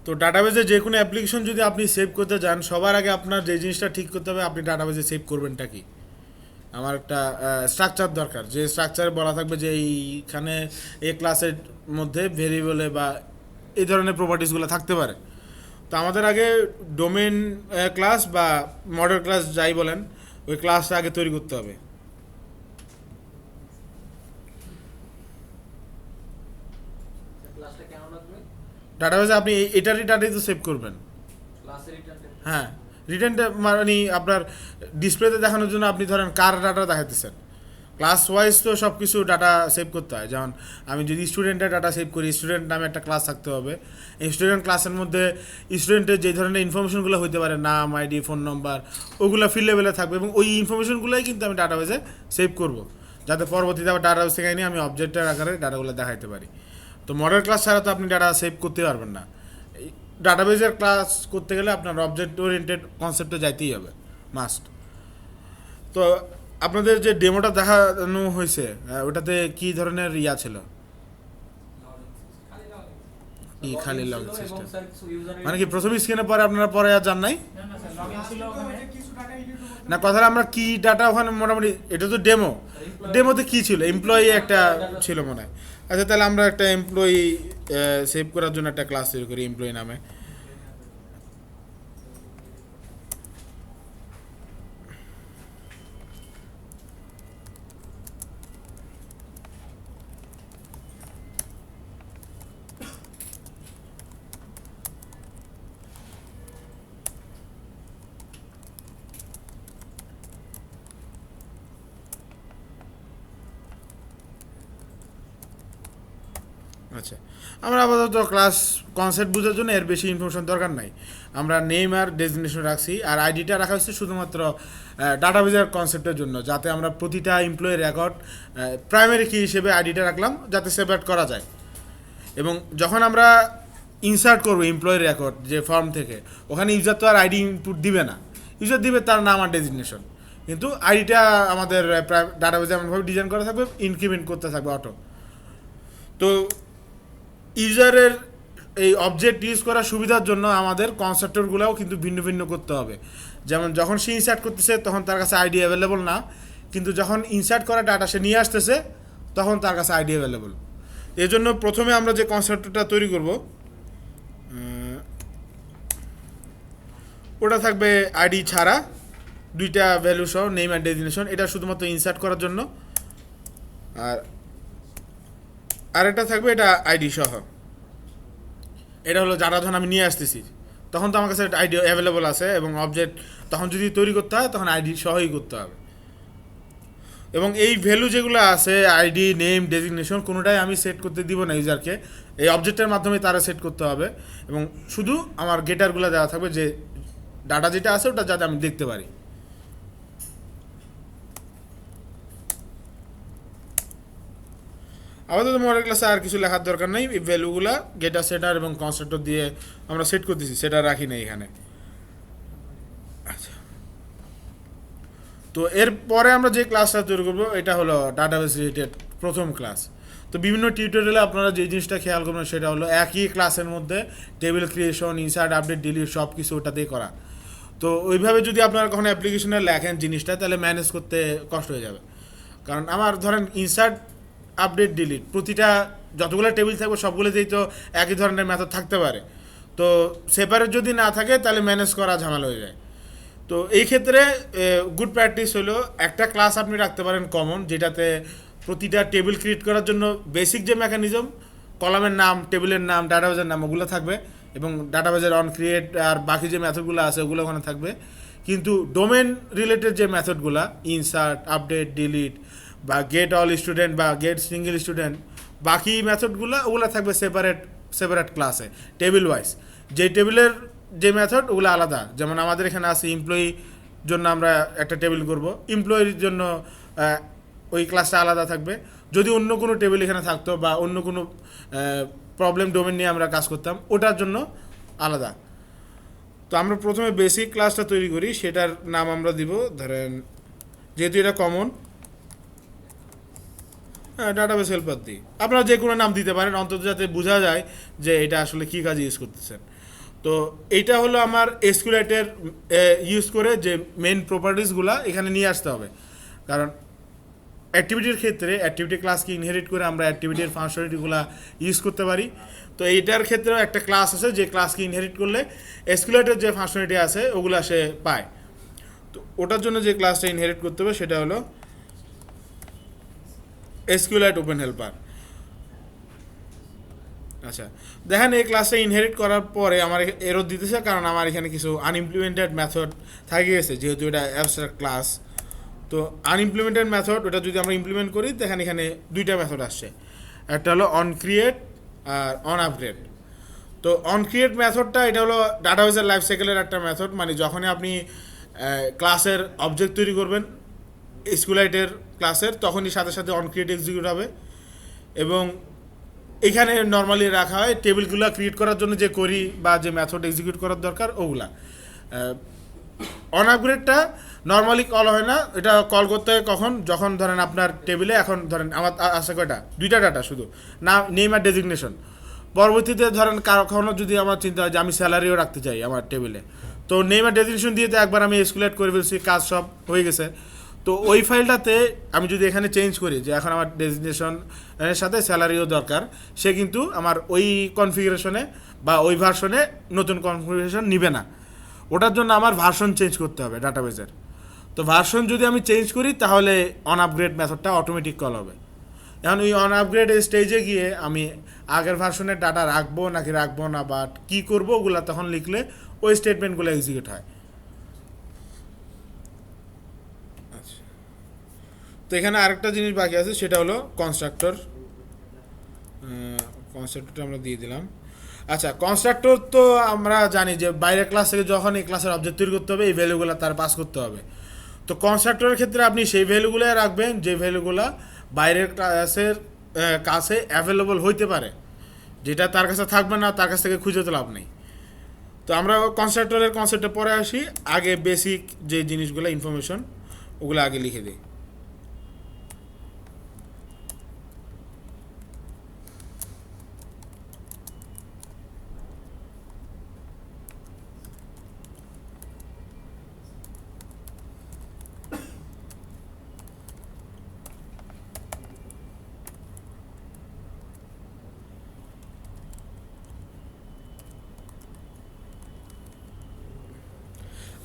তো ডাটাবেজে যে কোনো অ্যাপ্লিকেশন যদি আপনি সেভ করতে যান, সবার আগে আপনার যে জিনিসটা ঠিক করতে হবে আপনি ডাটাবেজে সেভ করবেনটা কি। আমার একটা স্ট্রাকচার দরকার, যে স্ট্রাকচারে বলা থাকবে যে এইখানে এই ক্লাসের মধ্যে ভেরিয়েবলে বা এই ধরনের প্রপার্টিসগুলো থাকতে পারে। তো আমাদের আগে ডোমেন ক্লাস বা মডেল ক্লাস যাই বলেন, ওই ক্লাসটা আগে তৈরি করতে হবে। ক্লাসটা কেন লাগবে? ডাটাবেজে আপনি এটারই ডাটাই তো সেভ করবেন। ক্লাসের রিটার্ন হ্যাঁ, রিটার্নটা মানে আপনার ডিসপ্লেতে দেখানোর জন্য আপনি ধরেন কার ডাটা দেখাতেছেন, ক্লাস ওয়াইজ তো সব কিছু ডাটা সেভ করতে হয়। যেমন আমি যদি স্টুডেন্টের ডাটা সেভ করি, স্টুডেন্ট নামে একটা ক্লাস থাকতে হবে। এই স্টুডেন্ট ক্লাসের মধ্যে স্টুডেন্টের যে ধরনের ইনফরমেশনগুলো হইতে পারে, নাম, আইডি, ফোন নম্বর, ওগুলো ফিল লেভেলে থাকবে এবং ওই ইনফরমেশনগুলোই কিন্তু আমি ডাটাবেজে সেভ করব, যাতে পরবর্তীতে আবার ডাটাবেজ থেকে নিয়ে আমি অবজেক্টের আকারে ডাটাগুলো দেখাইতে পারি। তো মডেল ক্লাস ছাড়া তো আপনি ডাটা সেভ করতে পারবেন না। ডাটাবেজের ক্লাস করতে গেলে আপনার অবজেক্ট ওরিয়েন্টেড কনসেপ্টে যাইতেই হবে, মাস্ট। তো আপনাদের যে ডেমোটা দেখানো হয়েছে, ওটাতে কি ধরনের ইয়া ছিল? কি খালি লগ এবং সিস্টেম? স্যার কিছু ইউজার মানে কি প্রথম স্ক্রিনে পরে আপনারা পরে আর যান নাই? না না স্যার, লগইন ছিল ওখানে কিছু টাকা এডিট করতে না, কথাটা আমরা কি ডাটা ওখানে মোটামুটি, এটা তো ডেমো, ডেমোতে কি ছিল? এমপ্লয়ি একটা ছিল মনে হয়। আচ্ছা, তাহলে আমরা একটা এমপ্লয়ি সেভ করার জন্য একটা ক্লাস তৈরি করি এমপ্লয়ি নামে। আচ্ছা, আমরা আপাতত ক্লাস কনসেপ্ট বোঝার জন্য এর বেশি ইনফরমেশন দরকার নাই। আমরা নেম আর ডেজিগনেশন রাখছি, আর আইডিটা রাখা হচ্ছে শুধুমাত্র ডাটাবেজের কনসেপ্টের জন্য, যাতে আমরা প্রতিটা এমপ্লয়ি রেকর্ড প্রাইমারি কি হিসেবে আইডিটা রাখলাম, যাতে সেপারেট করা যায়। এবং যখন আমরা ইনসার্ট করবো এমপ্লয়ি রেকর্ড যে ফর্ম থেকে, ওখানে ইউজার তো আর আইডি ইনপুট দিবে না, ইউজার দিবে তার নাম আর ডেজিগনেশন, কিন্তু আইডিটা আমাদের ডাটাবেজে এমনভাবে ডিজাইন করা থাকবে, ইনক্রিমেন্ট করতে থাকবে অটো। তো ইউজারের এই অবজেক্ট ইউজ করার সুবিধার জন্য আমাদের কনসেপ্টরগুলোও কিন্তু ভিন্ন ভিন্ন করতে হবে। যেমন যখন সে ইনসার্ট করতেছে তখন তার কাছে আইডি অ্যাভেলেবল না, কিন্তু যখন ইনসার্ট করা ডাটা সে নিয়ে আসতেছে তখন তার কাছে আইডি অ্যাভেলেবল। এই জন্য প্রথমে আমরা যে কনসেপ্টটা তৈরি করব, ওটা থাকবে আইডি ছাড়া, দুইটা ভ্যালু সহ, নেম অ্যান্ড ডেজিগনেশন। এটা শুধুমাত্র ইনসার্ট করার জন্য। আর আরেকটা থাকবে এটা আইডি সহ। এটা হলো যারা যখন আমি নিয়ে আসতেছি তখন তো আমার কাছে আইডি অ্যাভেলেবল আছে, এবং অবজেক্ট তখন যদি তৈরি করতে হয় তখন আইডি সহই করতে হবে। এবং এই ভ্যালু যেগুলো আছে, আইডি, নেম, ডেজিগনেশন, কোনোটাই আমি সেট করতে দিব না ইউজারকে, এই অবজেক্টের মাধ্যমে তারা সেট করতে হবে। এবং শুধু আমার গেটারগুলো দেওয়া থাকবে, যে ডাটা যেটা আছে ওটা যাতে আমি দেখতে পারি। আপাতত মডেল ক্লাসে আর কিছু লেখার দরকার নেই, এই ভ্যালুগুলো গেটার, সেটার এবং কনস্ট্রাক্টর দিয়ে আমরা সেট করতেছি, সেটা রাখি না এখানে। আচ্ছা, তো এরপরে আমরা যে ক্লাসটা তৈরি করবো এটা হলো ডাটাবেস রিলেটেড প্রথম ক্লাস। তো বিভিন্ন টিউটোরিয়ালে আপনারা যে জিনিসটা খেয়াল করবেন সেটা হলো একই ক্লাসের মধ্যে table creation, insert, update, delete সব কিছু ওটাতেই করা। তো ওইভাবে যদি আপনারা কখনো অ্যাপ্লিকেশনে লেখেন জিনিসটা, তাহলে ম্যানেজ করতে কষ্ট হয়ে যাবে। কারণ আমার ধরেন ইনসার্ট, আপডেট, ডিলিট, প্রতিটা যতগুলো টেবিল থাকবে সবগুলোতেই তো একই ধরনের মেথড থাকতে পারে। তো সেপারেট যদি না থাকে তাহলে ম্যানেজ করা ঝামেলা হয়ে যায়। তো এই ক্ষেত্রে গুড প্র্যাকটিস হলো একটা ক্লাস আপনি রাখতে পারেন কমন, যেটাতে প্রতিটা টেবিল ক্রিয়েট করার জন্য বেসিক যে মেকানিজম, কলামের নাম, টেবিলের নাম, ডাটাবেজের নাম, ওগুলো থাকবে, এবং ডাটাবেজের অন ক্রিয়েট আর বাকি যে মেথডগুলো আছে ওগুলো ওখানে থাকবে। কিন্তু ডোমেন রিলেটেড যে মেথডগুলো, ইনসার্ট, আপডেট, ডিলিট বা গেট অল স্টুডেন্ট বা গেট সিঙ্গেল স্টুডেন্ট, বাকি মেথডগুলো ওগুলো থাকবে সেপারেট সেপারেট ক্লাসে, টেবিল ওয়াইজ। যেই টেবিলের যে মেথড ওগুলো আলাদা। যেমন আমাদের এখানে আছে এমপ্লয়ি জন্য আমরা একটা টেবিল করব, এমপ্লয়ির জন্য ওই ক্লাসটা আলাদা থাকবে। যদি অন্য কোনো টেবিল এখানে থাকতো বা অন্য কোনো প্রবলেম ডোমেন নিয়ে আমরা কাজ করতাম, ওটার জন্য আলাদা। তো আমরা প্রথমে বেসিক ক্লাসটা তৈরি করি, সেটার নাম আমরা দিব ধরেন, যেহেতু এটা কমন, হ্যাঁ, ডাটাবেস হেল্পার দিই, আপনারা যে কোনো নাম দিতে পারেন, অন্তত যাতে বোঝা যায় যে এটা আসলে কী কাজে ইউজ করতেছেন। তো এইটা হলো আমার এসকিউএলের ইউজ করে যে মেন প্রপার্টিসগুলো এখানে নিয়ে আসতে হবে। কারণ অ্যাক্টিভিটির ক্ষেত্রে অ্যাক্টিভিটি ক্লাসকে ইনহেরিট করে আমরা অ্যাক্টিভিটির ফাংশনালিটিগুলো ইউজ করতে পারি। তো এইটার ক্ষেত্রেও একটা ক্লাস আছে যে ক্লাসকে ইনহেরিট করলে এসকিউএলের যে ফাংশনালিটি আছে ওগুলো সে পায়। তো ওটার জন্য যে ক্লাসটা ইনহেরিট করতে হবে সেটা হলো এসকিউএল ওপেন হেল্পার। আচ্ছা, দেখেন এই ক্লাসটা ইনহেরিট করার পরে আমার এরর দিতেছে, কারণ আমার এখানে কিছু আনইমপ্লিমেন্টেড মেথড থাকে গেছে, যেহেতু এটা অ্যাবস্ট্রাক্ট ক্লাস। তো আনইমপ্লিমেন্টেড মেথড ওটা যদি আমরা ইমপ্লিমেন্ট করি, দেখেন এখানে দুইটা মেথড আসছে, একটা হলো অন ক্রিয়েট আর অন আপগ্রেড। তো অন ক্রিয়েট মেথডটা এটা হলো ডাটাবেসের লাইফ সাইকেলের একটা মেথড, মানে যখনই আপনি ক্লাসের অবজেক্ট তৈরি করবেন স্কুলাইটের ক্লাসের, তখনই সাথে সাথে অন ক্রিয়েট এক্সিকিউট হবে। এবং এখানে নর্মালি রাখা হয় টেবিলগুলো ক্রিয়েট করার জন্য যে করি বা যে মেথড এক্সিকিউট করার দরকার ওগুলা। অন আপগ্রেডটা নর্মালি কল হয় না, এটা কল করতে হয় কখন, যখন ধরেন আপনার টেবিলে এখন ধরেন আমার আছে কয়টা, দুইটা ডাটা শুধু, না নেম আর ডেজিগনেশন। পরবর্তীতে ধরেন কখনো যদি আমার চিন্তা হয় যে আমি স্যালারিও রাখতে চাই আমার টেবিলে, তো নেম আর ডেজিগনেশন দিয়ে তো একবার আমি এসকুলেট করে ফেলছি, কাজ সব হয়ে গেছে। তো ওই ফাইলটাতে আমি যদি এখানে চেঞ্জ করি যে এখন আমার ডেজিগনেশনের সাথে স্যালারিও দরকার, সে কিন্তু আমার ওই কনফিগারেশনে বা ওই ভার্সনে নতুন কনফিগারেশন নিবে না। ওটার জন্য আমার ভার্সন চেঞ্জ করতে হবে ডাটাবেসের। তো ভার্সন যদি আমি চেঞ্জ করি তাহলে অন আপগ্রেড মেথডটা অটোমেটিক কল হবে। এখন ওই অন আপগ্রেড স্টেজে গিয়ে আমি আগের ভার্সনের ডাটা রাখবো নাকি রাখবো না বা কী করবো ওগুলো তখন লিখলে ওই স্টেটমেন্টগুলো এক্সিকিউট হয়। আচ্ছা, তো এখানে আরেকটা জিনিস বাকি আছে, সেটা হলো কনস্ট্রাক্টর। কনস্ট্রাক্টরটা আমরা দিয়ে দিলাম। আচ্ছা, কনস্ট্রাক্টর তো আমরা জানি যে বাইরের ক্লাস থেকে যখন এই ক্লাসের অবজেক্ট তৈরি করতে হবে এই ভ্যালুগুলো তার পাস করতে হবে। তো কনস্ট্রাক্টরের ক্ষেত্রে আপনি সেই ভ্যালুগুলো রাখবেন যে ভ্যালুগুলো বাইরের ক্লাসের কাছে অ্যাভেলেবল হইতে পারে, যেটা তার কাছে থাকবে না তার কাছ থেকে খুঁজে তো লাভ নেই। তো আমরা কনস্ট্রাক্টরের কনসেপ্টে পরে আসি, আগে বেসিক যে জিনিসগুলো ইনফরমেশন ওগুলো আগে লিখে দিই।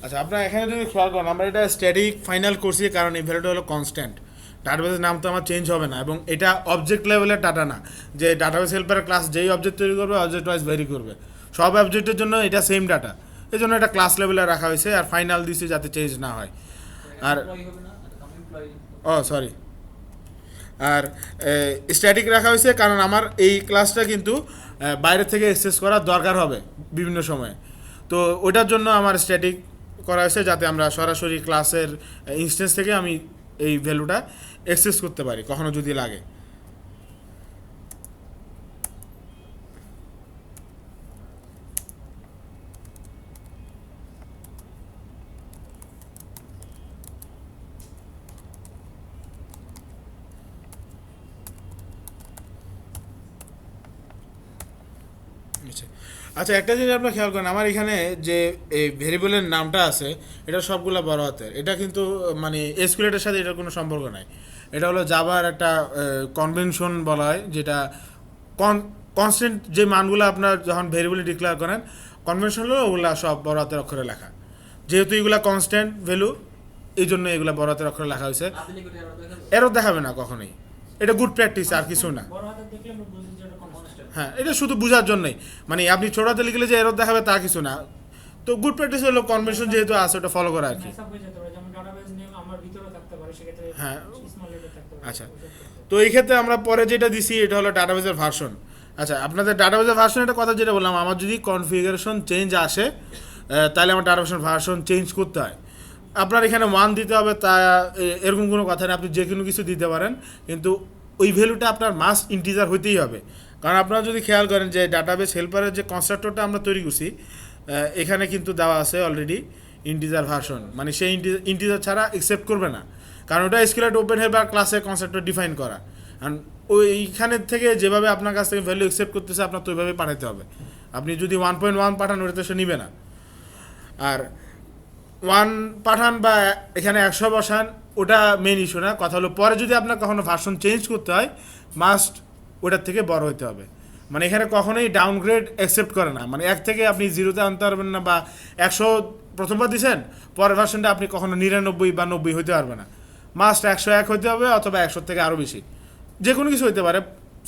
আচ্ছা, আপনারা এখানে যদি খেয়াল করেন আমরা এটা স্ট্যাটিক ফাইনাল করছি, কারণ এই ভ্যালুটা হলো কনস্ট্যান্ট। ডাটাবেসের নাম তো আমার চেঞ্জ হবে না, এবং এটা অবজেক্ট লেভেলের ডাটা না যে ডাটাবেস হেল্পারের ক্লাস যেই অবজেক্ট তৈরি করবে অবজেক্ট ওয়াইজ ভ্যারি করবে, সব অবজেক্টের জন্য এটা সেম ডাটা। এই জন্য এটা ক্লাস লেভেলে রাখা হয়েছে, আর ফাইনাল দিছে যাতে চেঞ্জ না হয়। আর ও সরি, আর স্ট্যাটিক রাখা হয়েছে কারণ আমার এই ক্লাসটা কিন্তু বাইরে থেকে অ্যাক্সেস করার দরকার হবে বিভিন্ন সময়ে। তো ওইটার জন্য আমার স্ট্যাটিক করা হয়েছে যাতে আমরা সরাসরি ক্লাসের ইনস্ট্যান্স থেকে আমি এই ভ্যালুটা অ্যাক্সেস করতে পারি কখনো যদি লাগে। আচ্ছা, একটা জিনিস আপনার খেয়াল করেন, আমার এখানে যে এই ভেরিয়েবলের নামটা আছে এটা সবগুলো বড় হাতের, এটা কিন্তু মানে এসকিউএলের সাথে এটার কোনো সম্পর্ক নাই। এটা হলো জাভার একটা কনভেনশন বলা হয়, যেটা কনস্ট্যান্ট যে মানগুলো আপনার যখন ভেরিয়েবলে ডিক্লেয়ার করেন কনভেনশন হলো ওগুলো সব বড় হাতের অক্ষরে লেখা। যেহেতু এগুলো কনস্ট্যান্ট ভ্যালু এই জন্য এগুলো বড় হাতের অক্ষরে লেখা হয়েছে। এরও দেখাবে না কখনোই, এটা গুড প্র্যাকটিস আর কিছু না। হ্যাঁ, এটা শুধু বোঝার জন্যই, মানে আপনি ছোটাতে লিখলে যে এরর দেখাবে তা কিছু না। তো গুড প্র্যাকটিস হলো কনভেনশন যেহেতু আছে ওটা ফলো করা আর কি। হ্যাঁ, আচ্ছা, তো এই ক্ষেত্রে আমরা পরে যেটা দিছি এটা হলো ডাটাবেসের ভার্সন। আচ্ছা, আপনাদের ডাটাবেসের ভার্সন একটা কথা যেটা বললাম, আমার যদি কনফিগারেশন চেঞ্জ আসে তাহলে আমার ডাটাবেসের ভার্সন চেঞ্জ করতে হয়। আপনার এখানে 1 দিতে হবে তা এরকম কোনো কথা নেই, আপনি যে কোনো কিছু দিতে পারেন, কিন্তু ওই ভ্যালুটা আপনার মাস্ট ইন্টিজার হইতেই হবে। কারণ আপনারা যদি খেয়াল করেন যে ডাটাবেস হেল্পারের যে কনস্ট্রাক্টরটা আমরা তৈরি করছি এখানে কিন্তু দেওয়া আছে অলরেডি ইন্টিজার ভার্সন, মানে সেই ইন্টিজার ছাড়া অ্যাকসেপ্ট করবে না, কারণ ওটা এসকিউএল ওপেন হেল্পার ক্লাসে কনস্ট্রাক্টর ডিফাইন করা। অ্যান্ড ওইখানের থেকে যেভাবে আপনার কাছ থেকে ভ্যালু অ্যাকসেপ্ট করতেছে আপনার তো ওইভাবে পাঠাতে হবে। আপনি যদি 1.1 পাঠান ওটাতে সে নিবে না। আর 1 পাঠান বা এখানে 100 বসান ওটা মেন ইস্যু না, কথা হলো পরে যদি আপনার কখনো ভার্সন চেঞ্জ করতে হয় মাস্ট ওটার থেকে বড় হতে হবে। মানে এখানে কখনোই ডাউনগ্রেড অ্যাকসেপ্ট করে না, মানে 1 থেকে আপনি 0-তে আনতে পারবেন না, বা 100 প্রথমবার দিয়েছেন পরের ভার্সনটা আপনি কখনো 99 বা 90 হইতে পারবে না। মাস্ট 101 হইতে হবে অথবা 100 থেকে আরও বেশি, যে কোনো কিছু হইতে পারে,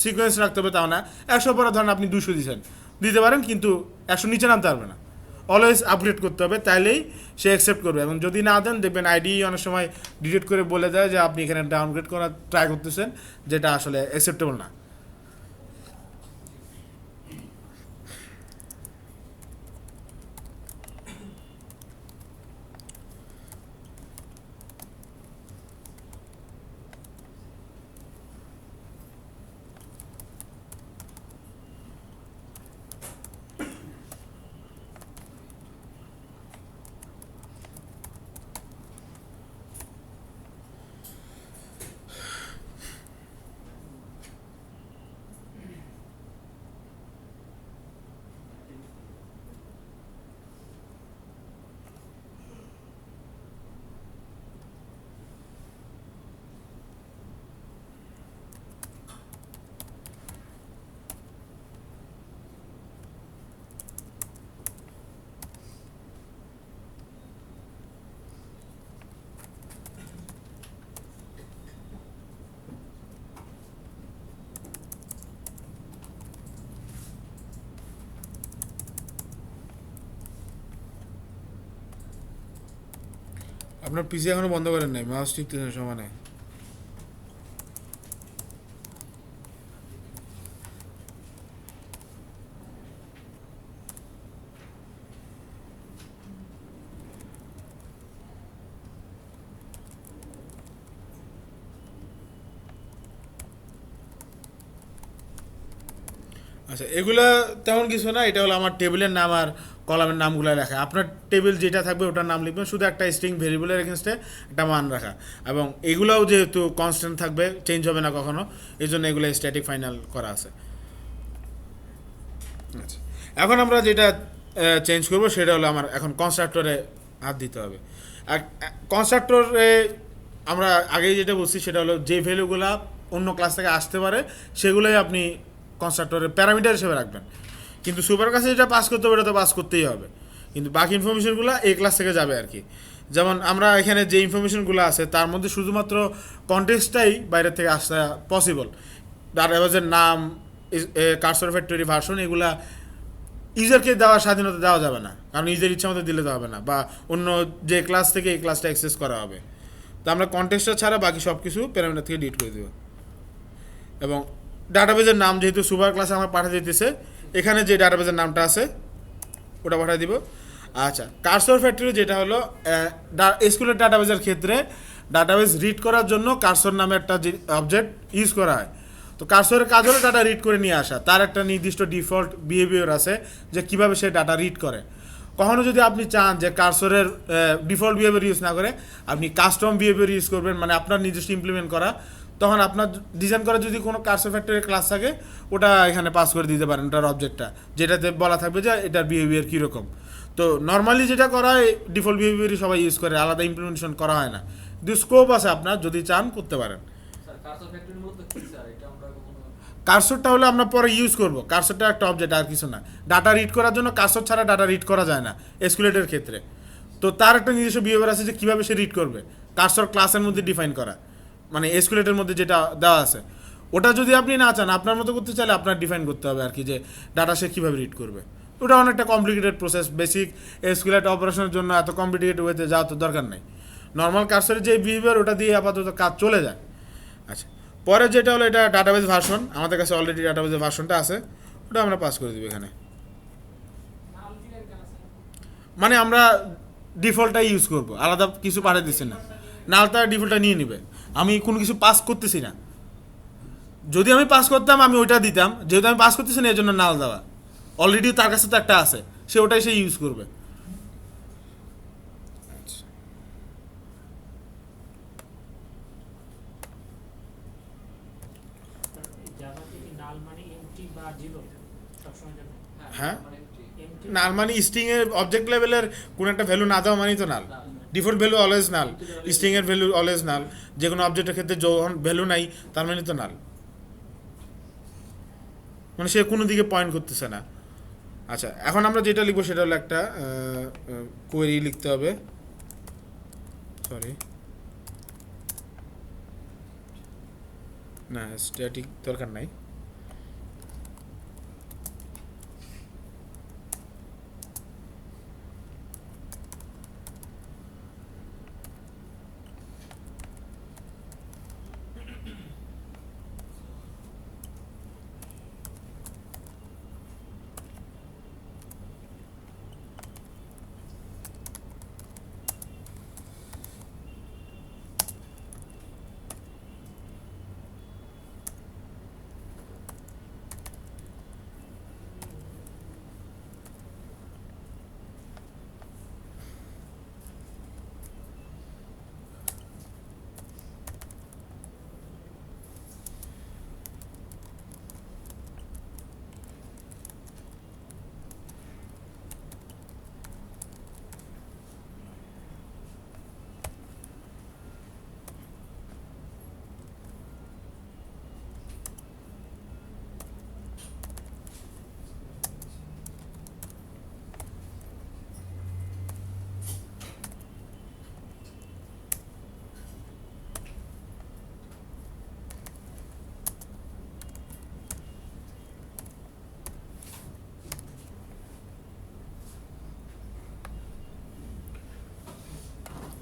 সিকোয়েন্স রাখতে হবে তাও না। 100 পরে ধরেন আপনি 200 দিয়েছেন, দিতে পারেন কিন্তু 100 নিচে নামতে পারবে না। অলওয়েজ আপগ্রেড করতে হবে, তাইলেই সে অ্যাকসেপ্ট করবে। এবং যদি না দেন দেখবেন আইডি অনেক সময় ডিলিট করে বলে দেয় যে আপনি এখানে ডাউনগ্রেড করার ট্রাই করতেছেন, যেটা আসলে অ্যাকসেপ্টেবল না। আপনার পিসি এখনো বন্ধ করেন নাই, মাউস টিপতেছেন সমানে। আচ্ছা, এগুলা তেমন কিছু না, এটা হলো আমার টেবিলের নাম আর কলামের নামগুলো লেখা। আপনার টেবিল যেটা থাকবে ওটার নাম লিখবেন, শুধু একটা স্ট্রিং ভেরিয়েবলের এগেনস্টে একটা মান রাখা। এবং এগুলোও যেহেতু কনস্ট্যান্ট থাকবে, চেঞ্জ হবে না কখনো, এই জন্য এগুলো স্ট্যাটিক ফাইনাল করা আছে। আচ্ছা, এখন আমরা যেটা চেঞ্জ করব সেটা হলো আমার এখন কনস্ট্রাক্টরে হাত দিতে হবে। আর কনস্ট্রাক্টরে আমরা আগেই যেটা বলছি সেটা হলো যে ভ্যালুগুলা অন্য ক্লাস থেকে আসতে পারে সেগুলোই আপনি কনস্ট্রাক্টরের প্যারামিটার হিসেবে রাখবেন। কিন্তু সুপার ক্লাসে যেটা পাস করতে হবে এটা তো পাস করতেই হবে, কিন্তু বাকি ইনফরমেশনগুলো এই ক্লাস থেকে যাবে আর কি। যেমন আমরা এখানে যে ইনফরমেশনগুলো আছে তার মধ্যে শুধুমাত্র কন্টেক্সটাই বাইরে থেকে আসা পসিবল। ডাটাবেজের নাম, কার্সর ফ্যাক্টরি ভার্সন, এগুলা ইউজারকে দেওয়ার স্বাধীনতা দেওয়া যাবে না, কারণ ইউজার ইচ্ছা মতো দিলে তো হবে না, বা অন্য যে ক্লাস থেকে এই ক্লাসটা অ্যাক্সেস করা হবে। তো আমরা কন্টেক্সটটা ছাড়া বাকি সব কিছু প্যারামিটার থেকে ডিলিট করে দেব। এবং ডাটাবেজের নাম যেহেতু সুপার ক্লাসে আমার পাঠিয়ে দিতেছে, এখানে যে ডাটাবেজের নামটা আছে ওটা পাঠিয়ে দিব। আচ্ছা, কার্সর ফ্যাক্টরি যেটা হলো এসকিউএল ডাটাবেজের ক্ষেত্রে ডাটাবেজ রিড করার জন্য কার্সর নামে একটা অবজেক্ট ইউজ করা হয়। তো কার্সরের কাজ হলো ডাটা রিড করে নিয়ে আসা, তার একটা নির্দিষ্ট ডিফল্ট বিহেভিয়ার আছে যে কীভাবে সে ডাটা রিড করে। কখনো যদি আপনি চান যে কার্সরের ডিফল্ট বিহেভিয়ার ইউজ না করে আপনি কাস্টম বিহেভিয়ার ইউজ করবেন, মানে আপনার নিজস্ব ইমপ্লিমেন্ট করা, তখন আপনার ডিজাইন করা যদি কোনো কার্সর ফ্যাক্টরির ক্লাস থাকে ওটা এখানে পাস করে দিতে পারেন, ওটার অবজেক্টটা যেটাতে বলা থাকবে যে এটার বিহেভিয়ার কীরকম। তো নর্মালি যেটা করা হয় ডিফল্ট বিহেভিয়ারই সবাই ইউজ করে, আলাদা ইমপ্লিমেন্টেশন করা হয় না। কিন্তু স্কোপ আছে, আপনার যদি চান করতে পারেন। কার্সরটা হলো আমরা পরে ইউজ করব, কার্সরটা একটা অবজেক্ট আর কিছু না। ডাটা রিড করার জন্য কার্সর ছাড়া ডাটা রিড করা যায় না এসকিউএলের ক্ষেত্রে। তো তার একটা নিজস্ব বিহেভিয়ার আছে যে কীভাবে সে রিড করবে, কার্সর ক্লাসের মধ্যে ডিফাইন করা, মানে এসকিউএলের মধ্যে যেটা দেওয়া আছে ওটা যদি আপনি না চান আপনার মতো করতে চাইলে আপনার ডিফাইন করতে হবে আর কি, যে ডাটা সে কীভাবে রিড করবে। ওটা অনেকটা কমপ্লিকেটেড প্রসেস, বেসিক এসকিউএল অপারেশনের জন্য এত কমপ্লিকেটেড ওয়েতে যাওয়া তো দরকার নেই। নর্মাল কার্সরের যে বিহেভিয়ার ওটা দিয়ে আপাতত কাজ চলে যায়। আচ্ছা, পরে যেটা হলো এটা ডাটাবেজ ভার্সন, আমাদের কাছে অলরেডি ডাটাবেজের ভার্সনটা আছে, ওটা আমরা পাস করে দেবো এখানে। মানে আমরা ডিফল্টটাই ইউজ করব, আলাদা কিছু পাঠিয়ে দিচ্ছি না, নাহলে তার ডিফল্টটা নিয়ে নেবে। আমি কোনো কিছু পাস করতেছি না, যদি আমি পাস করতাম আমি ওইটা দিতাম, যেহেতু আমি পাস করতেছি না এই জন্য নাল দেওয়া। অলরেডি তার কাছে তো একটা আছে, সে ওটাই সে ইউজ করবে। সবসময় জন্য হ্যাঁ এমটি নাল মানে স্ট্রিং এর অবজেক্ট লেভেলের কোন একটা ভ্যালু না দেওয়া মানেই তো নাল। ডিফল্ট ভ্যালু অলওয়েজ নাল, স্ট্রিং এর ভ্যালু অলওয়েজ নাল, যে কোনো অবজেক্টের ক্ষেত্রে যখন ভ্যালু নাই তার মানে তো নাল, মানে সে কোনো দিকে পয়েন্ট করতেছে না। আচ্ছা এখন আমরা যেটা লিখবো সেটা হলো একটা কোয়েরি লিখতে হবে, সরি না স্ট্যাটিক দরকার নাই।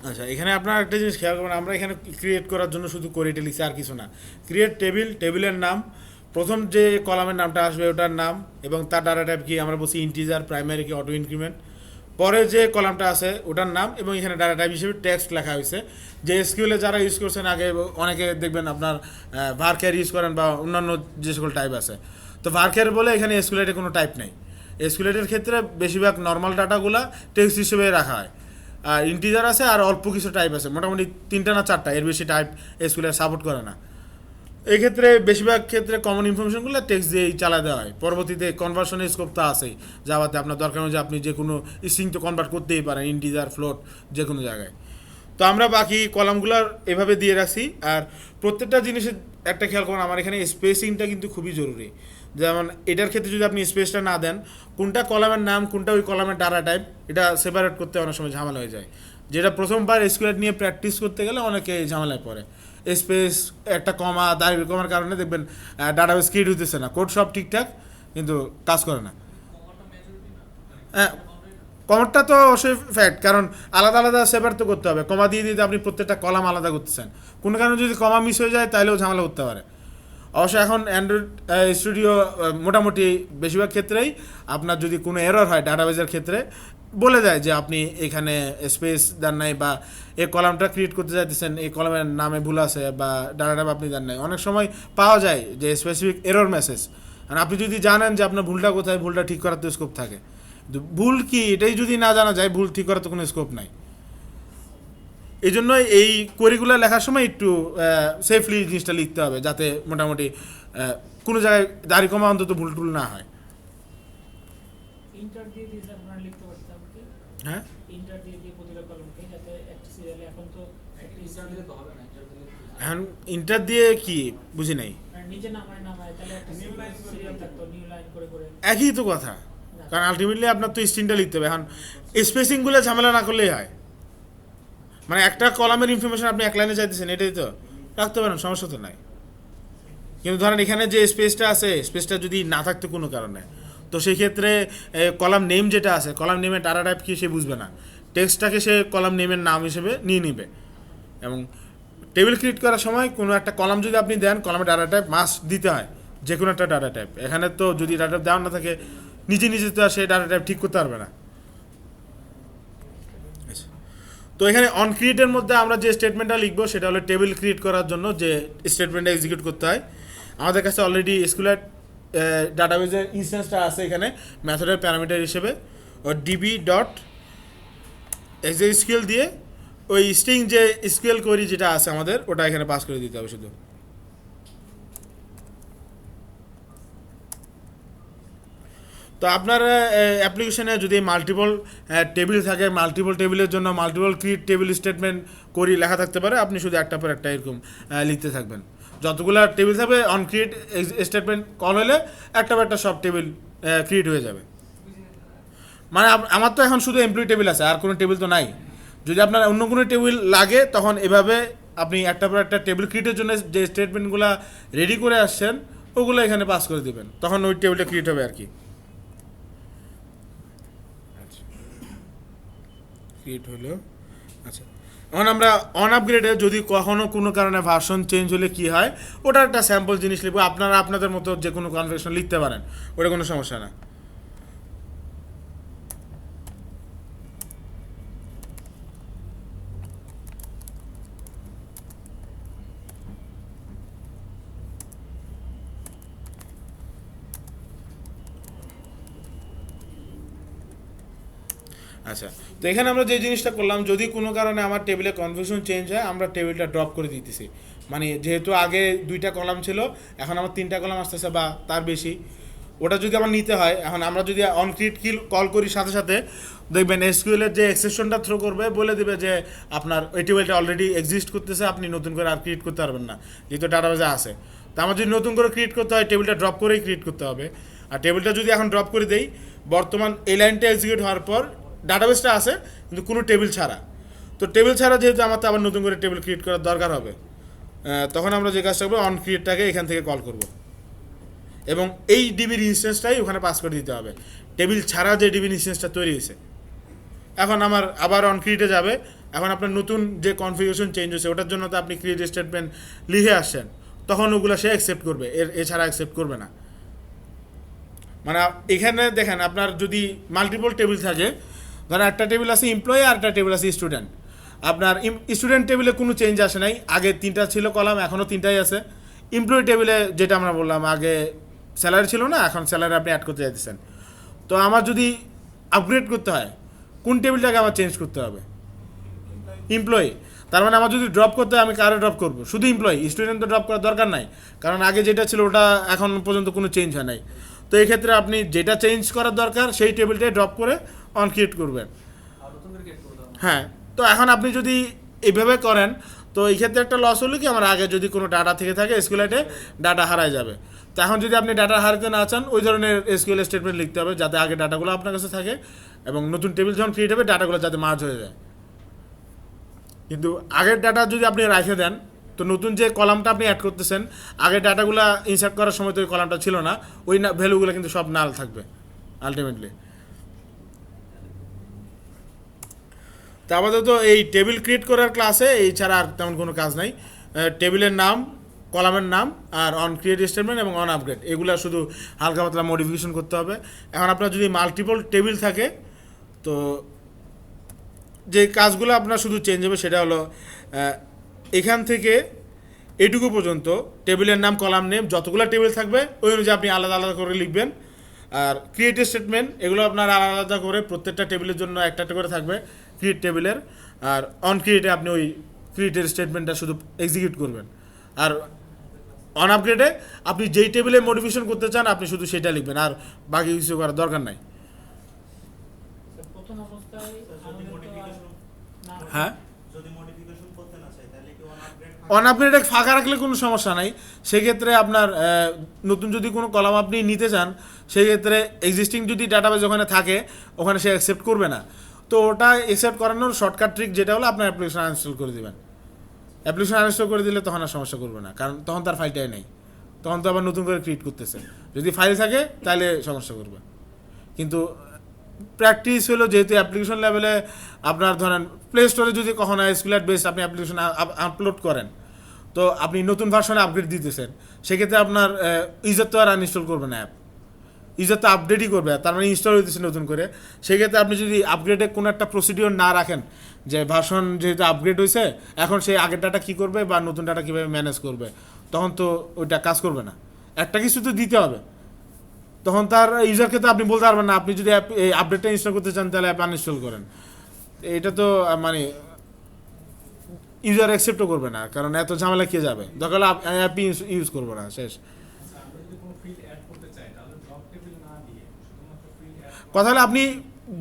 আচ্ছা এখানে আপনার একটা জিনিস খেয়াল করবেন, আমরা এখানে ক্রিয়েট করার জন্য শুধু কোয়েরিটা লিখছি আর কিছু না। ক্রিয়েট টেবিল, টেবিলের নাম, প্রথম যে কলামের নামটা আসবে ওটার নাম এবং তার ডাটা টাইপ কি আমরা বলছি ইন্টিজার, প্রাইমারি কি অটো ইনক্রিমেন্ট, পরে যে কলামটা আছে ওটার নাম এবং এখানে ডাটা টাইপ হিসেবে টেক্সট লেখা হয়েছে। যে এসকিউএলে যারা ইউজ করছেন আগে অনেকে দেখবেন আপনার ভারকেয়ার ইউজ করেন বা অন্যান্য যে সকল টাইপ আছে, তো ভারকেয়ার বলে এখানে এসকিউএলের কোনো টাইপ নেই। এসকিউএলের ক্ষেত্রে বেশিরভাগ নর্মাল ডাটাগুলো টেক্সট হিসেবে রাখা হয়, আর ইন্টিজার আছে আর অল্প কিছু টাইপ আছে, মোটামুটি 3টা না 4টা, এর বেশি টাইপ এসকিউএল সাপোর্ট করে না। এই ক্ষেত্রে বেশিরভাগ ক্ষেত্রে কমন ইনফরমেশনগুলো টেক্সট দিয়েই চালা দেওয়া হয়। পরবর্তীতে কনভার্সনের স্কোপ তো আছেই, যাওয়াতে আপনার দরকার অনুযায়ী আপনি যে কোনো স্ট্রিং তো কনভার্ট করতেই পারেন, ইন্টিজার, ফ্লোট, যে কোনো জায়গায়। তো আমরা বাকি কলামগুলো এভাবে দিয়ে রাখছি। আর প্রত্যেকটা জিনিসের একটা খেয়াল করুন, আমার এখানে স্পেসিংটা কিন্তু খুবই জরুরি। যেমন এটার ক্ষেত্রে যদি আপনি স্পেসটা না দেন, কোনটা কলামের নাম কোনটা ওই কলামের ডাটা টাইপ এটা সেপারেট করতে অনেক সময় ঝামেলা হয়ে যায়, যেটা প্রথমবার এসকিউএল নিয়ে প্র্যাকটিস করতে গেলে অনেকে ঝামেলায় পড়ে। স্পেস, একটা কমা, দাঁড়িয়ে কমার কারণে দেখবেন ডাটাবেস ক্রিয়েট হইতেছে না, কোড সব ঠিকঠাক কিন্তু কাজ করে না। হ্যাঁ কমারটা তো অবশ্যই ফ্যাক্ট, কারণ আলাদা আলাদা সেপারেট তো করতে হবে, কমা দিয়ে দিতে আপনি প্রত্যেকটা কলাম আলাদা করতেছেন, কোনো কারণে যদি কমা মিস হয়ে যায় তাহলেও ঝামেলা করতে পারে। অবশ্যই এখন অ্যান্ড্রয়েড স্টুডিও মোটামুটি বেশিরভাগ ক্ষেত্রেই আপনার যদি কোনো এরর হয় ডাটাবেজের ক্ষেত্রে বলে দেয় যে আপনি এখানে স্পেস দেন নাই বা এই কলামটা ক্রিয়েট করতে চাইতেছেন এই কলামের নামে ভুল আছে বা ডাটাটা আপনি দেন নাই। অনেক সময় পাওয়া যায় যে স্পেসিফিক এরর মেসেজ, আর আপনি যদি জানেন যে আপনার ভুলটা কোথায়, ভুলটা ঠিক করার তো স্কোপ থাকে। ভুল কি এটাই যদি না জানা যায়, ভুল ঠিক করার তো কোনো স্কোপ নাই। এই জন্য এই কোয়েরিগুলো লেখার সময় একটু সেফলি জিনিসটা লিখতে হবে, যাতে মোটামুটি কোনো জায়গায় দাড়ি কমা অন্তত ভুল টুল না হয়। ইন্টার দিয়ে দিলে আপনারা লিখতে পারতাম কি, হ্যাঁ ইন্টার দিয়ে দিয়ে প্রতিটা কলমকে যাতে একটা সিরিয়ালে এখন তো একটা ইন্টার দিলে তো হবে না, ইন্টার দিলে এখন ইন্টার দিয়ে কি বুঝি নাই, নিচে নামায় তাহলে একটা সিরিয়াল থাকতো নিউ লাইন করে করে। একই তো কথা, কারণ আলটিমেটলি আপনার তো স্ট্রিংটা লিখতে হবে। এখন স্পেসিংগুলো ঝামেলা না করলেই হয়, মানে একটা কলামের ইনফরমেশন আপনি এক লাইনে চাইতেছেন এটাই তো রাখতে পারেন, সমস্যা তো নাই। কিন্তু ধরেন এখানে যে স্পেসটা আছে, স্পেসটা যদি না থাকতো কোনো কারণে, তো সেই ক্ষেত্রে কলাম নেম যেটা আছে, কলাম নেমের ডাটা টাইপ কি সে বুঝবে না, টেক্সটটাকে সে কলাম নেমের নাম হিসেবে নিয়ে নিবে। এবং টেবিল ক্রিয়েট করার সময় কোনো একটা কলাম যদি আপনি দেন, কলামের ডাটা টাইপ মাস্ট দিতে হয়, যে কোনো একটা ডাটা টাইপ। এখানে তো যদি ডাটা টাইপ দেওয়া না থাকে, নিজে নিজে তো আর সেই ডাটা টাইপ ঠিক করতে পারবে না। তো এখানে অন ক্রিয়েটের মধ্যে আমরা যে স্টেটমেন্টটা লিখবো সেটা হলো টেবিল ক্রিয়েট করার জন্য যে স্টেটমেন্টটা এক্সিকিউট করতে হয়। আমাদের কাছে অলরেডি স্কুলের ডাটাবেজের ইনস্ট্যান্সটা আছে এখানে মেথডের প্যারামিটার হিসেবে, ও ডিবি ডট এক্সিকিউট দিয়ে ওই স্ট্রিং যে স্কুয়েল কোয়েরি যেটা আছে আমাদের ওটা এখানে পাস করে দিতে হবে শুধু। তো আপনার অ্যাপ্লিকেশনে যদি মাল্টিপল টেবিল থাকে, মাল্টিপল টেবিলের জন্য মাল্টিপল ক্রিয়েট টেবিল স্টেটমেন্ট করি লেখা থাকতে পারে, আপনি শুধু একটা পর একটা এরকম লিখতে থাকবেন। যতগুলো টেবিল থাকবে অন ক্রিয়েট স্টেটমেন্ট কল হলে একটা পর একটা সব টেবিল ক্রিয়েট হয়ে যাবে। মানে আমার তো এখন শুধু এমপ্লয়ি টেবিল আছে, আর কোনো টেবিল তো নাই। যদি আপনার অন্য কোনো টেবিল লাগে তখন এভাবে আপনি একটা পর একটা টেবিল ক্রিয়েটের জন্য যে স্টেটমেন্টগুলো রেডি করে আসছেন ওগুলো এখানে পাস করে দিবেন, তখন ওই টেবিলটা ক্রিয়েট হবে আর কি। ক্রিয়েট হলো। আচ্ছা, এখন আমরা অন আপগ্রেডে যদি কখনো কোনো কারণে ভার্সন চেঞ্জ হলে কি হয় ওটা একটা স্যাম্পল জিনিস লিখবো, আপনারা আপনাদের মতো যে কোনো কনফিগারেশন লিখতে পারেন, ওটা কোনো সমস্যা না। আচ্ছা, তো এখানে আমরা যে জিনিসটা করলাম, যদি কোনো কারণে আমার টেবিলে কনফিউশন চেঞ্জ হয় আমরা টেবিলটা ড্রপ করে দিতেছি। মানে যেহেতু আগে 2টা কলাম ছিল, এখন আমার 3টা কলাম আসতেছে বা তার বেশি, ওটা যদি আমার নিতে হয়, এখন আমরা যদি অন ক্রিয়েট কিল কল করি সাথে সাথে দেখবেন এসকিউএলের যে এক্সেপশনটা থ্রো করবে বলে দিবে যে আপনার ওই টেবিলটা অলরেডি এক্সিস্ট করতেছে, আপনি নতুন করে আর ক্রিয়েট করতে পারবেন না, যেহেতু ডাটাবেজে আছে। তো আমার যদি নতুন করে ক্রিয়েট করতে হয় টেবিলটা ড্রপ করেই ক্রিয়েট করতে হবে। আর টেবিলটা যদি এখন ড্রপ করে দেই, বর্তমান এই লাইনটা এক্সিকিউট হওয়ার পর ডাটাবেসটা আছে কিন্তু কোনো টেবিল ছাড়া, তো টেবিল ছাড়া যেহেতু আমার তো আবার নতুন করে টেবিল ক্রিয়েট করার দরকার হবে, তখন আমরা যে কাজটা করবো অন ক্রিয়েটটাকে এখান থেকে কল করব এবং এই ডিবির ইনস্ট্যান্সটাই ওখানে পাস করে দিতে হবে, টেবিল ছাড়া যে ডিবির ইনস্ট্যান্সটা তৈরি হয়েছে। এখন আমার আবার অন ক্রিয়েটে যাবে, এখন আপনার নতুন যে কনফিগারেশন চেঞ্জ হয়েছে ওটার জন্য তো আপনি ক্রিয়েট স্টেটমেন্ট লিখে আসছেন, তখন ওগুলো সে অ্যাকসেপ্ট করবে, এছাড়া অ্যাকসেপ্ট করবে না। মানে এখানে দেখেন আপনার যদি মাল্টিপল টেবিল থাকে, ধরেন একটা টেবিল আছে এমপ্লয়ি আর একটা টেবিল আছে স্টুডেন্ট, আপনার স্টুডেন্ট টেবিলে কোনো চেঞ্জ আসে নাই, আগে 3টা ছিল কলাম এখনও 3টাই আছে। এমপ্লয়ি টেবিলে যেটা আমরা বললাম আগে স্যালারি ছিল না, এখন স্যালারি আপনি অ্যাড করতে চাইতেছেন। তো আমার যদি আপগ্রেড করতে হয় কোন টেবিলটাকে আমার চেঞ্জ করতে হবে? এমপ্লয়ি। তার মানে আমার যদি ড্রপ করতে হয় আমি কারে ড্রপ করবো? শুধু এমপ্লয়ি, স্টুডেন্ট তো ড্রপ করার দরকার নাই, কারণ আগে যেটা ছিল ওটা এখন পর্যন্ত কোনো চেঞ্জ হয় নাই। তো এই ক্ষেত্রে আপনি যেটা চেঞ্জ করার দরকার সেই টেবিলটাই ড্রপ করে অন ক্রিয়েট করবেন। হ্যাঁ, তো এখন আপনি যদি এইভাবে করেন তো এই ক্ষেত্রে একটা লস হলো কি, আমার আগে যদি কোনো ডাটা থেকে থাকে এসকিউএলে ডাটা হারায় যাবে। তো এখন যদি আপনি ডাটা হারাতে না চান ওই ধরনের এসকিউএল স্টেটমেন্ট লিখতে হবে যাতে আগে ডাটাগুলো আপনার কাছে থাকে এবং নতুন টেবিল যখন ক্রিয়েট হবে ডাটাগুলো যাতে মার্জ হয়ে যায়। কিন্তু আগের ডাটা যদি আপনি রেখে দেন তো নতুন যে কলামটা আপনি অ্যাড করতেছেন আগের ডাটাগুলো ইনসার্ট করার সময় তো ওই কলামটা ছিল না, ওই ভ্যালুগুলো কিন্তু সব নাল থাকবে আলটিমেটলি। তা আপাতত এই টেবিল ক্রিয়েট করার ক্লাসে এই ছাড়া আর তেমন কোনো কাজ নাই। টেবিলের নাম, কলামের নাম আর অন ক্রিয়েট স্টেটমেন্ট এবং অন আপগ্রেড এগুলো শুধু হালকা পাতলা মডিফিকেশন করতে হবে। এখন আপনার যদি মাল্টিপল টেবিল থাকে তো যে কাজগুলো আপনার শুধু চেঞ্জ হবে সেটা হলো এখান থেকে এটুকু পর্যন্ত টেবিলের নাম, কলাম নেম, যতগুলো টেবিল থাকবে ওই অনুযায়ী আপনি আলাদা আলাদা করে লিখবেন। আর ক্রিয়েট স্টেটমেন্ট এগুলো আপনার আলাদা আলাদা করে প্রত্যেকটা টেবিলের জন্য একটা একটা করে থাকবে ক্রিয়েট টেবিলের। আর অন ক্রিয়েটে আপনি ওই ক্রিয়েটের স্টেটমেন্টটা শুধু এক্সিকিউট করবেন। আর অন আপগ্রেডে আপনি যেই টেবিলে মডিফিকেশন করতে চান আপনি শুধু সেটা লিখবেন, আর বাকি কিছু করার দরকার নাই। প্রথম অবস্থায় হ্যাঁ, যদি মডিফিকেশন করতে না চাই তাহলে কি অন আপগ্রেড অন আপগ্রেডে ফাঁকা রাখলে কোনো সমস্যা নাই। সেক্ষেত্রে আপনার নতুন যদি কোনো কলাম আপনি নিতে চান সেই ক্ষেত্রে এক্সিস্টিং যদি ডাটাবেস ওখানে থাকে ওখানে সে অ্যাকসেপ্ট করবে না। তো ওটা অ্যাকসেপ্ট করানোর শর্টকাট ট্রিক যেটা হলো আপনার অ্যাপ্লিকেশন আনইনস্টল করে দেবেন। অ্যাপ্লিকেশন আনইনস্টল করে দিলে তখন আর সমস্যা করবে না, কারণ তখন তার ফাইলটাই নেই, তখন তো আবার নতুন করে ক্রিয়েট করতেছে। যদি ফাইল থাকে তাহলে সমস্যা করবে। কিন্তু প্র্যাকটিস হলো যেহেতু অ্যাপ্লিকেশন লেভেলে আপনার ধরেন প্লে স্টোরে যদি কখনো এসকিউএল বেস আপনি অ্যাপ্লিকেশন আপলোড করেন তো আপনি নতুন ভার্সনে আপডেট দিতেছেন, সেক্ষেত্রে আপনার ইউজার তো আর আনইনস্টল করবে না, অ্যাপ ইউজার তো আপডেটই করবে, তার মানে ইনস্টল হইতেছে নতুন করে। সেক্ষেত্রে আপনি যদি আপগ্রেডে কোনো একটা প্রসিডিওর না রাখেন যে ভার্সন যেহেতু আপগ্রেড হয়েছে এখন সেই আগের ডাটা কী করবে বা নতুন ডাটা কীভাবে ম্যানেজ করবে, তখন তো ওইটা কাজ করবে না। একটা কিছু তো দিতে হবে, তখন তার ইউজারকে তো আপনি বলতে পারবেন না আপনি যদি অ্যাপ এই আপডেটটা ইনস্টল করতে চান তাহলে অ্যাপ আনইনস্টল করেন। এটা তো মানে ইউজার অ্যাকসেপ্টও করবে না, কারণ এত ঝামেলা কে যাবে, দরকার হলে অ্যাপই ইউজ করবো না, শেষ। আমরা যদি কোনো ফিল্ড অ্যাড করতে চাই তাহলে ড্রপ টেবিল না দিয়ে শুধুমাত্র কথা হলো আপনি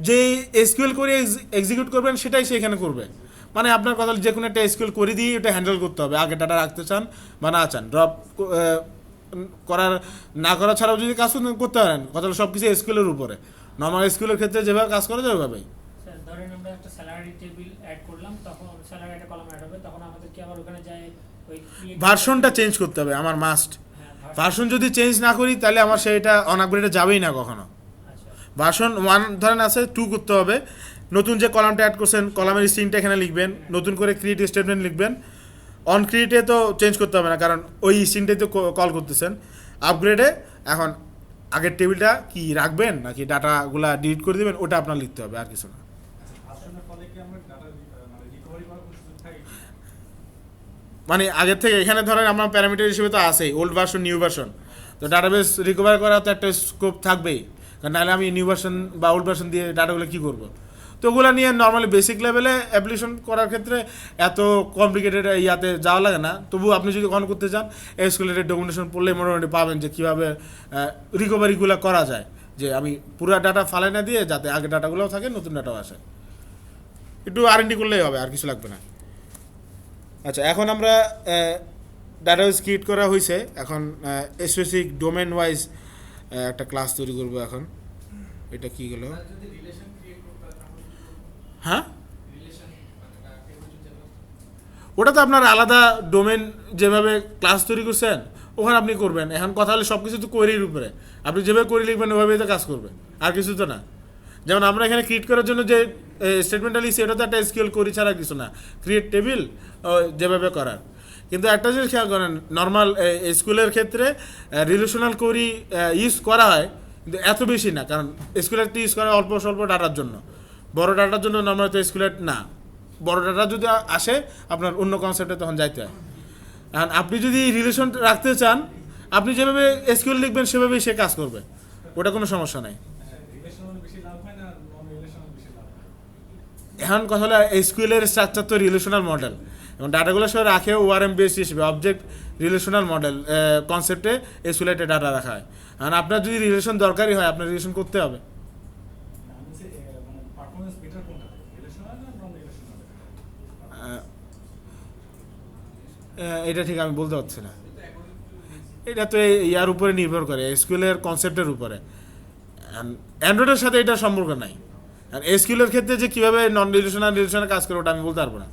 যে এসকিউএল করে এক্সিকিউট করবেন সেটাই সে এখানে করবে। মানে আপনার কথা হলো যে কোনো একটা এসকিউএল করে দিয়ে এটা হ্যান্ডেল করতে হবে, আগে ডাটা রাখতে চান বা না চান। ড্রপ করার না করা ছাড়াও যদি কাজ করতে পারেন, কথা হলো সব কিছু এসকিউএলের উপরে। নর্মাল এসকিউএলের ক্ষেত্রে যেভাবে কাজ করা যায় ওইভাবেই। স্যার ধরেন আমরা একটা স্যালারি টেবিল অ্যাড করলাম, তখন স্যালারি একটা কলাম অ্যাড হবে, তখন আমাদের কি আবার ওখানে যায় ওই ভার্সনটা চেঞ্জ করতে হবে আমার মাস্ট। ভার্সন যদি চেঞ্জ না করি তাহলে আমার সেটা অনআপগ্রেডে যাবেই না কখনো। আচ্ছা ভার্সন 1 ধরেন আছে, 2 করতে হবে। নতুন যে কলামটা অ্যাড করছেন কলামের স্ট্রিংটা এখানে লিখবেন, নতুন করে ক্রিয়েট স্টেটমেন্ট লিখবেন। অন ক্রিয়েটে তো চেঞ্জ করতে হবে না, কারণ ওই স্ট্রিংটাই তো কল করতেছেন। আপগ্রেডে এখন আগের টেবিলটা কি রাখবেন নাকি ডাটাগুলা ডিলিট করে দেবেন, ওটা আপনার লিখতে হবে, আর কিছু না। মানে আগের থেকে এখানে ধরেন আমার প্যারামিটার হিসেবে তো আছেই ওল্ড ভার্সন নিউ ভার্সন, তো ডাটাবেস রিকভার করা তো একটা স্কোপ থাকবেই, কারণ নাহলে আমি নিউ ভার্সন বা ওল্ড ভার্সন দিয়ে ডাটাগুলো কী করবো। তো ওগুলো নিয়ে নর্মালি বেসিক লেভেলে অ্যাপ্লিকেশন করার ক্ষেত্রে এত কমপ্লিকেটেড ইয়াতে যাওয়া লাগে না। তবু আপনি যদি কখন করতে চান এসকিউএলের ডকুমেন্টেশন পড়লে মোটামুটি পাবেন যে কীভাবে রিকভারিগুলো করা যায়, যে আমি পুরো ডাটা ফালাই না দিয়ে যাতে আগে ডাটাগুলোও থাকে নতুন ডাটাও আসে। একটু R&D করলেই হবে, আর কিছু লাগবে না। আচ্ছা, এখন আমরা ডাটাবেস ক্রিয়েট করা হয়েছে, এখন স্পেসিফিক ডোমেন ওয়াইজ একটা ক্লাস তৈরি করব। এখন এটা কি গেল? হ্যাঁ, ওটা তো আপনার আলাদা ডোমেন, যেভাবে ক্লাস তৈরি করছেন ওখানে আপনি করবেন। এখন কথা হলে সব কিছু তো কোয়েরির উপরে, আপনি যেভাবে কোয়েরি লিখবেন ওইভাবেই তো কাজ করবে, আর কিছু তো না। যেমন আমরা এখানে ক্রিয়েট করার জন্য যে স্টেটমেন্টটা লিখছি এটা তো একটা এসকিউএল কোয়েরি ছাড়া কিছু না, ক্রিয়েট টেবিল যেভাবে করার। কিন্তু একটা জিনিস খেয়াল করেন, নর্মাল এসকিউএলের ক্ষেত্রে রিলেশনাল কোয়েরি ইউজ করা হয়, কিন্তু এত বেশি না, কারণ এসকিউএল ইউজ করা অল্প স্বল্প ডাটার জন্য, বড় ডাটার জন্য নর্মাল তো এসকিউএল না। বড় ডাটা যদি আসে আপনার অন্য কনসেপ্টে তখন যাইতে হয়। এখন আপনি যদি রিলেশন রাখতে চান, আপনি যেভাবে এসকিউএল লিখবেন সেভাবেই সে কাজ করবে, ওটা কোনো সমস্যা নাই। এখন কথা হলো এসকিউএলের স্ট্রাকচার তো রিলেশনাল মডেল, এবং ডাটাগুলো সব রাখে ওআরএম বেস হিসেবে, অবজেক্ট রিলেশনাল মডেল কনসেপ্টে এসকিউএলে ডাটা রাখা হয়। এখন আপনার যদি রিলেশন দরকারই হয় আপনার রিলেশন করতে হবে। এটা ঠিক আমি বলতে পারছি না, এটা তো ইয়ার উপরে নির্ভর করে, এসকিউএলের কনসেপ্টের উপরে। অ্যান্ড্রয়েডের সাথে এটা সম্পর্ক নাই। আর এসকিউএলের ক্ষেত্রে যে কীভাবে নন রিলেশনাল কাজ করে ওটা আমি বলতে পারবো না।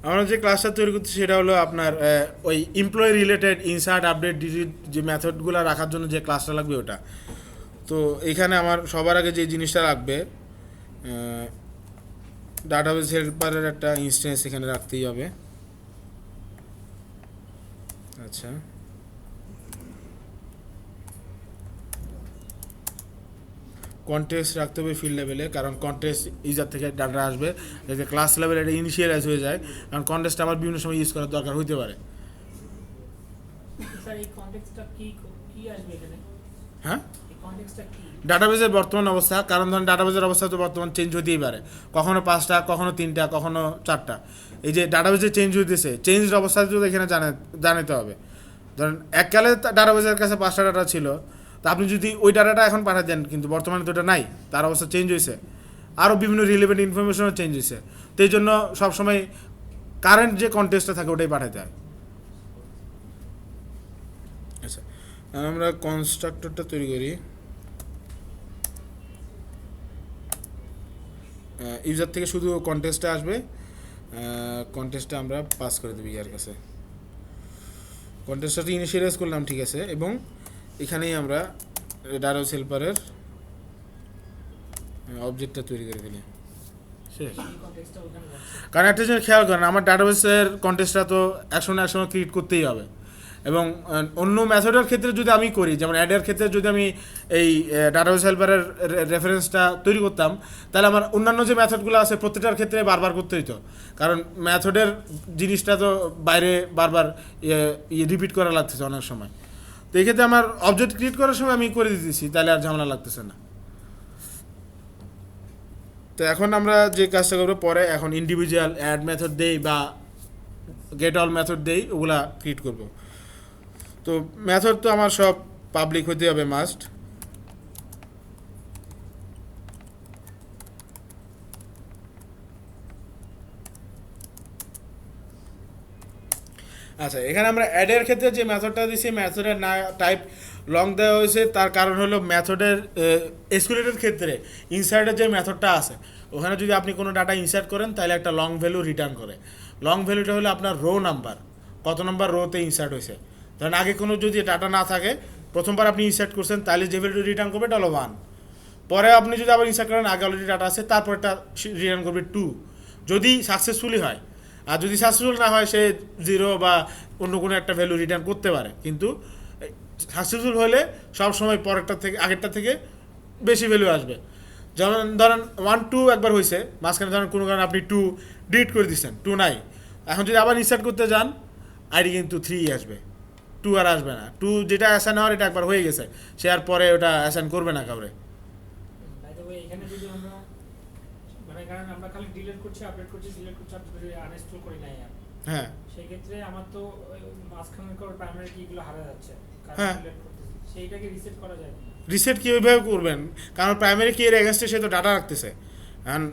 আমরা যে ক্লাসটা তৈরি করছি সেটা হলো আপনার ওই employee related insert update delete যে মেথডগুলো রাখার জন্য যে ক্লাসটা লাগবে ওটা। তো এখানে আমার সবার আগে যে জিনিসটা লাগবে, ডাটাবেস হেল্পারের একটা ইনস্ট্যান্স এখানে রাখতেই হবে। আচ্ছা, কন্টেক্সট রাখতে হবে ফিল্ড লেভেলে, কারণ কন্টেক্সট ইউজার থেকে ডাটা আসবে, যাতে ক্লাস লেভেলে এটা ইনিশিয়ালাইজ হয়ে যায়, কারণ কন্টেক্সট আবার বিভিন্ন সময় ইউজ করার দরকার হইতে পারে। স্যার এই কনটেক্সটটা কি আসবে এখানে? হ্যাঁ, এই কনটেক্সটটা কি? ডাটাবেসের বর্তমান অবস্থা, কারণ ধরেন ডাটাবেসের অবস্থা তো বর্তমান চেঞ্জ হতেই পারে, কখনো 5টা, কখনো 3টা, কখনো 4টা। এই যে ডাটাবেসে চেঞ্জ হইতেছে, চেঞ্জের অবস্থা তো এখানে জানাতে হবে। ধরেন এককালে ডাটাবেসের কাছে 5টা ডাটা ছিল, তা আপনি যদি ওই ডাটাটা এখন পাঠিয়ে দেন, কিন্তু বর্তমানে তো ওটা নাই, তার অবস্থা চেঞ্জ হয়েছে, আরও বিভিন্ন রিলেভেন্ট ইনফরমেশনও চেঞ্জ হয়েছে। তো এই জন্য সবসময় কারেন্ট যে কন্টেক্সটটা থাকে ওটাই পাঠাতে হয়। আচ্ছা, আমরা কনস্ট্রাক্টরটা তৈরি করি। ইউজার থেকে শুধু কন্টেক্সটটা আসবে, কন্টেক্সটটা আমরা পাস করে দেবো ইয়ার কাছে। কন্টেক্সটটা ইনিশিয়ালাইজ করলাম, ঠিক আছে, এবং এখানেই আমরা ডাটাবেস হেল্পারের অবজেক্টটা তৈরি করে দিলি শেষ। কারণ একটা জিনিস খেয়াল করেন, আমার ডাটাবেসের কন্টেক্সটটা তো একসময় ক্রিয়েট করতেই হবে, এবং অন্য মেথডের ক্ষেত্রে যদি আমি করি, যেমন অ্যাডের ক্ষেত্রে যদি আমি এই ডাটাবেস হেল্পারের রেফারেন্সটা তৈরি করতাম, তাহলে আমার অন্যান্য যে মেথডগুলো আছে প্রত্যেকটার ক্ষেত্রে বারবার করতে হইতো, কারণ মেথডের জিনিসটা তো বাইরে বারবার রিপিট করা লাগতেছে অনেক সময়। এই ক্ষেত্রে আমার অবজেক্ট ক্রিয়েট করার সময় আমি করে দিতেছি, তাহলে আর ঝামেলা লাগতেছে না। তো এখন আমরা যে কাজটা করবো পরে, এখন ইন্ডিভিজুয়াল অ্যাড মেথড দেই বা গেট অল মেথড দেই, ওগুলা ক্রিয়েট করব। তো মেথড তো আমার সব পাবলিক হতে হবে মাস্ট। আচ্ছা, এখানে আমরা অ্যাডের ক্ষেত্রে যে মেথডটা দিছি, মেথডের না টাইপ লং দেওয়া হয়েছে, তার কারণ হলো মেথডের এসকিউএলের ক্ষেত্রে ইনসার্টের যে মেথডটা আছে, ওখানে যদি আপনি কোনো ডাটা ইনসার্ট করেন তাহলে একটা লং ভ্যালু রিটার্ন করে। লং ভ্যালুটা হলো আপনার রো নাম্বার, কত নম্বর রোতে ইনসার্ট হয়েছে। ধরেন আগে কোনো যদি ডাটা না থাকে, প্রথমবার আপনি ইনসার্ট করছেন, তাহলে যে ভ্যালুটা রিটার্ন করবে এটা হলো 1। পরে আপনি যদি আবার ইনসার্ট করেন, আগে অলরেডি ডাটা আছে, তারপর এটা রিটার্ন করবে 2, যদি সাকসেসফুলি হয়। আর যদি সাকসেসফুল না হয়, সে 0 বা অন্য কোনো একটা ভ্যালু রিটার্ন করতে পারে, কিন্তু সাকসেসফুল হলে সবসময় পরেরটা থেকে আগেরটা থেকে বেশি ভ্যালু আসবে। যেমন ধরেন 1 2 একবার হয়েছে, মাঝখানে ধরেন কোনো কারণে আপনি 2 ডিলিট করে দিচ্ছেন, 2 নাই, এখন যদি আবার ইনসার্ট করতে যান, আইডি কিন্তু 3 আসবে, 2 আর আসবে না। 2 যেটা অ্যাসাইন হওয়ার, এটা একবার হয়ে গেছে, সে আর পরে ওটা অ্যাসাইন করবে না কাউরে। বাই দ্য ওয়ে, এখানে যদি আমরা মানে কারণ আমরা খালি ডিলিট করছি, আপডেট করছি, সিলেক্ট করছি, আপডেট করে আনইনস্টল করি না অ্যাপ, হ্যাঁ, সেই ক্ষেত্রে আমার তো মাঝখানে করে প্রাইমারি কিগুলো হারা যাচ্ছে, কারণ হ্যাঁ। ডিলিট করতেছি, সেইটাকে রিসেট করা যায় না। রিসেট কীভাবে করবেন? কারণ প্রাইমারি কি এর এগেনস্টে সে তো ডাটা রাখতেছে, কারণ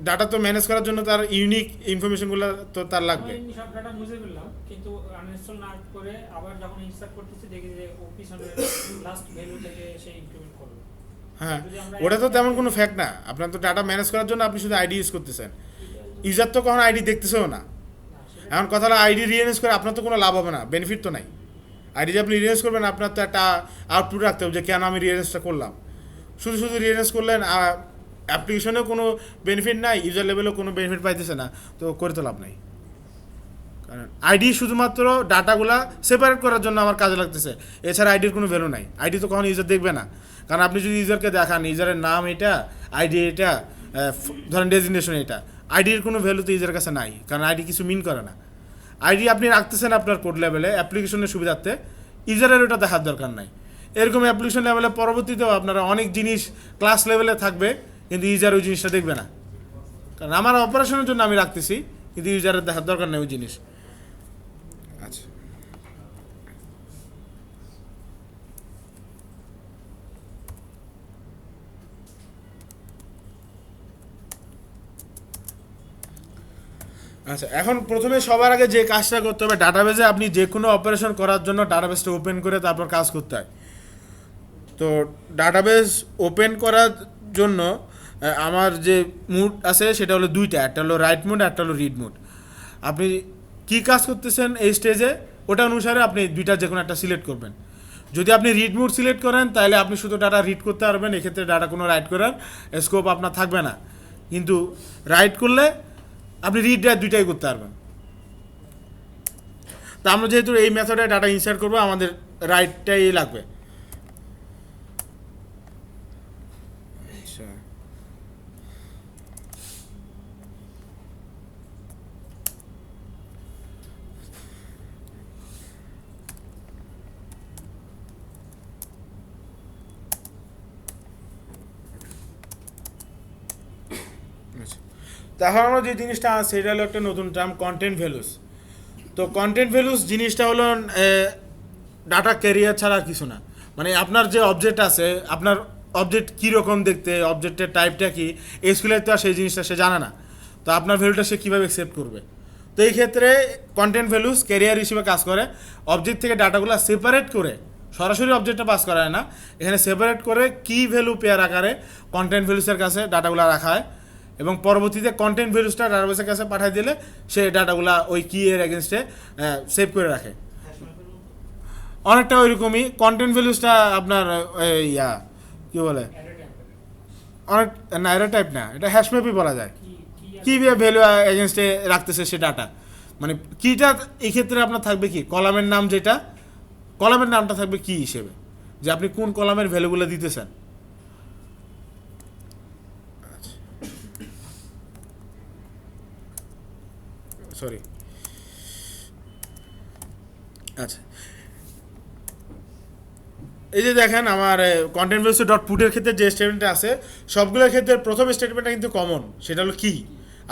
ডাটা তো ম্যানেজ করার জন্য তার ইউনিক ইনফরমেশনগুলো তো তার লাগবে। আমি সব ডাটা মুছে ফেললাম, কিন্তু আনইনস্টল না করে আবার যখন ইনস্টল করতেছি দেখি যে ও পিছনে লাস্ট ভ্যালু থেকে সে ইনক্রিমেন্ট করলো। হ্যাঁ, যদি আমরা ওটা তো তেমন কোনো ফ্যাক্ট না, আপনার তো ডাটা ম্যানেজ করার জন্য আপনি শুধু আইডি ইউজ করতেছেন, ইউজার তো কখনো আইডি দেখতেছেও না। না, সেটা এখন কথা হলো, আইডি রিয়েনেজ করে আপনার তো কোনো লাভ হবে না, বেনিফিট তো নাই। আইডি যে আপনি রিয়েনেজ করবেন, আপনার তো একটা আউটপুট রাখতে হবে যে কেন আমি রিয়েনেজটা করলাম। শুধু শুধু রিয়েনেজ করলেন, অ্যাপ্লিকেশনেও কোনো বেনিফিট নাই, ইউজার লেভেলেও কোনো বেনিফিট পাইতেছে না, তো করে তো লাভ নাই। কারণ আইডি শুধুমাত্র ডাটাগুলা সেপারেট করার জন্য আমার কাজে লাগতেছে, এছাড়া আইডির কোনো ভ্যালু নাই। আইডি তো কখনো ইউজার দেখবে না, কারণ আপনি যদি ইউজারকে দেখান ইউজারের নাম এটা, আইডি এটা, ধরেন ডেজিগনেশন এটা, আইডির কোনো ভ্যালু তো ইউজারের কাছে নাই, কারণ আইডি কিছু মিন করে না। আইডি আপনি রাখতেছেন আপনার কোড লেভেলে অ্যাপ্লিকেশনের সুবিধার্থে, ইউজারের ওটা দেখার দরকার নাই। এরকম অ্যাপ্লিকেশন লেভেলে পরবর্তীতেও আপনারা অনেক জিনিস ক্লাস লেভেলে থাকবে, কিন্তু ইউজার ওই জিনিসটা দেখবে না, কারণ আমার অপারেশনের জন্য আমি রাখতেছি, কিন্তু ইউজারের দেখার দরকার নেই ওই জিনিস। আচ্ছা, আচ্ছা, এখন প্রথমে সবার আগে যে কাজটা করতে হবে, ডাটাবেজে আপনি যে কোনো অপারেশন করার জন্য ডাটাবেসটা ওপেন করে তারপর কাজ করতে হয়। তো ডাটাবেস ওপেন করার জন্য আমার যে মুড আছে সেটা হলো দুইটা, একটা হলো রাইট মুড, একটা হলো রিড মুড। আপনি কি কাজ করতেছেন এই স্টেজে, ওটা অনুসারে আপনি দুইটা যে কোনো একটা সিলেক্ট করবেন। যদি আপনি রিড মুড সিলেক্ট করেন, তাহলে আপনি শুধু ডাটা রিড করতে পারবেন, এক্ষেত্রে ডাটা কোনো রাইট করার স্কোপ আপনার থাকবে না। কিন্তু রাইট করলে আপনি রিড রাইট দুইটাই করতে পারবেন। তা আমরা যেহেতু এই মেথডে ডাটা ইনসার্ট করবো, আমাদের রাইটটাই লাগবে। আচ্ছা, তাহলে আমরা যে জিনিসটা আছে সেটা হলো একটা নতুন টার্ম, কন্টেন্ট ভ্যালুস। তো কন্টেন্ট ভ্যালুস জিনিসটা হলো ডাটা ক্যারিয়ার ছাড়া আর কিছু না। মানে আপনার যে অবজেক্ট আছে, আপনার অবজেক্ট কীরকম দেখতে, অবজেক্টের টাইপটা কি, এসকিউএল তো আর সেই জিনিসটা সে জানে না, তো আপনার ভ্যালুটা সে কীভাবে অ্যাকসেপ্ট করবে। তো এই ক্ষেত্রে কন্টেন্ট ভ্যালুস ক্যারিয়ার হিসেবে কাজ করে, অবজেক্ট থেকে ডাটাগুলো সেপারেট করে, সরাসরি অবজেক্টটা পাস করায় না, এখানে সেপারেট করে কি ভ্যালু পেয়ার আকারে কন্টেন্ট ভ্যালুসের কাছে ডাটাগুলো রাখা হয়, এবং পরবর্তীতে কন্টেন্ট ভ্যালুসটা ডাটাবেসের কাছে পাঠিয়ে দিলে সে ডাটাগুলো ওই কি এর এগেনস্টে সেভ করে রাখে। অনেকটা ওইরকমই কন্টেন্ট ভ্যালুসটা আপনার ইয়া কী বলে, অনেক না, এটা টাইপ না, এটা হ্যাশম্যাপই বলা যায়। কি ভ্যালু এগেনস্টে রাখতেছে সে ডাটা, মানে কিটা এই ক্ষেত্রে আপনার থাকবে কি, কলামের নাম, যেটা কলামের নামটা থাকবে কি হিসেবে, যে আপনি কোন কলামের ভ্যালুগুলো দিতেছেন। সরি, আচ্ছা, এই যে দেখেন আমার কন্টেন্ট ভ্যালু ডট পুটের ক্ষেত্রে যে স্টেটমেন্টটা আছে সবগুলোর ক্ষেত্রে প্রথম স্টেটমেন্টটা কিন্তু কমন, সেটা হলো কি,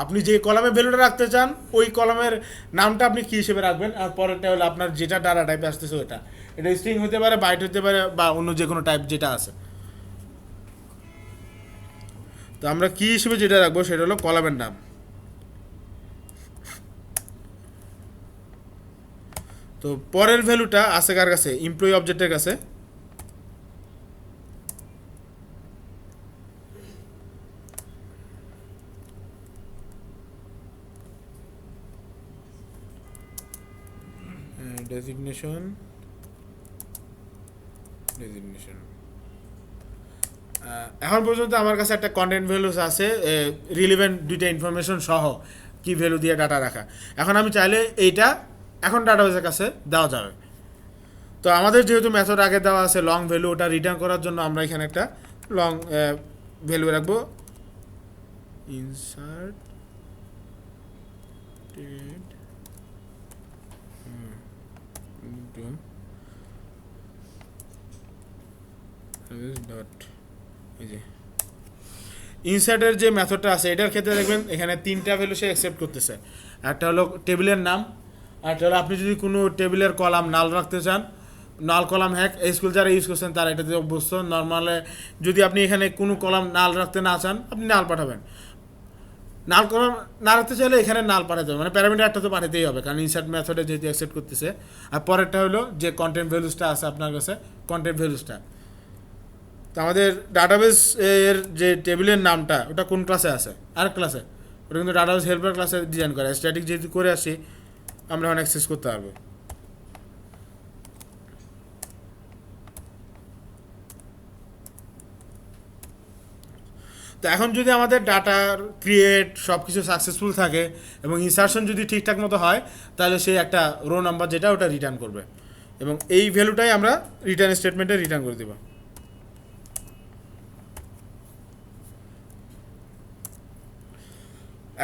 আপনি যে কলামে ভ্যালুটা রাখতে চান ওই কলামের নামটা আপনি কী হিসেবে রাখবেন, আর পরেরটা হলো আপনার যেটা ডাটা টাইপে আসতেছে ওটা, এটা স্ট্রিং হতে পারে, বাইট হতে পারে, বা অন্য যে কোনো টাইপ যেটা আছে। তো আমরা কী হিসেবে যেটা রাখবো সেটা হলো কলামের নাম। তো পরের ভ্যালুটা আছে কার কাছে, এমপ্লয়ি অবজেক্টের কাছে। ডেজিগনেশন এখন পর্যন্ত আমার কাছে একটা কন্টেন্ট ভ্যালুস আছে রিলিভেন্ট দুইটা ইনফরমেশন সহ কি ভ্যালু দিয়ে ডাটা রাখা। এখন আমি চাইলে এইটা এখন ডাটাবেসের কাছে দেওয়া যাবে। তো আমাদের যেহেতু মেথড আগে দেওয়া আছে লং ভ্যালু, ওটা রিটার্ন করার জন্য আমরা এখানে একটা লং ভ্যালু রাখবো, ইনসার্ট ডট এই যে ইনসার্টের যে মেথডটা আছে এটার ক্ষেত্রে দেখবেন এখানে তিনটা ভ্যালু সে অ্যাকসেপ্ট করতেছে। একটা হলো টেবিলের নাম, একটা হলো আপনি যদি কোনো টেবিলের কলাম নাল রাখতে চান, নাল কলাম হ্যাক স্কুল যারা ইউজ করছেন তারা এটাতে অভ্যস্ত। নর্মালে যদি আপনি এখানে কোনো কলাম নাল রাখতে না চান আপনি নাল পাঠাবেন, নাল কলাম না রাখতে চাইলে এখানে নাল পাঠাতে হবে, মানে প্যারামিটার একটা তো পাঠাতেই হবে কারণ ইনসার্ট মেথডে যেহেতু অ্যাকসেপ্ট করতেছে। আর পরেরটা হলো যে কন্টেন্ট ভ্যালুসটা আছে আপনার কাছে, কন্টেন্ট ভ্যালুসটা। তো আমাদের ডাটাবেস এর যে টেবিলের নামটা ওটা কোন ক্লাসে আছে, আরেক ক্লাসে, ওটা কিন্তু ডাটাবেস হেল্পার ক্লাসে ডিজাইন করে, স্ট্যাটিক যেহেতু করে আসি আমরা এখন অ্যাক্সেস করতে পারবো। তো এখন যদি আমাদের ডাটার ক্রিয়েট সব কিছু সাকসেসফুল থাকে এবং ইনসারশন যদি ঠিকঠাক মতো হয় তাহলে সে একটা রো নাম্বার যেটা ওটা রিটার্ন করবে এবং এই ভ্যালুটাই আমরা রিটার্ন স্টেটমেন্টে রিটার্ন করে দেবো।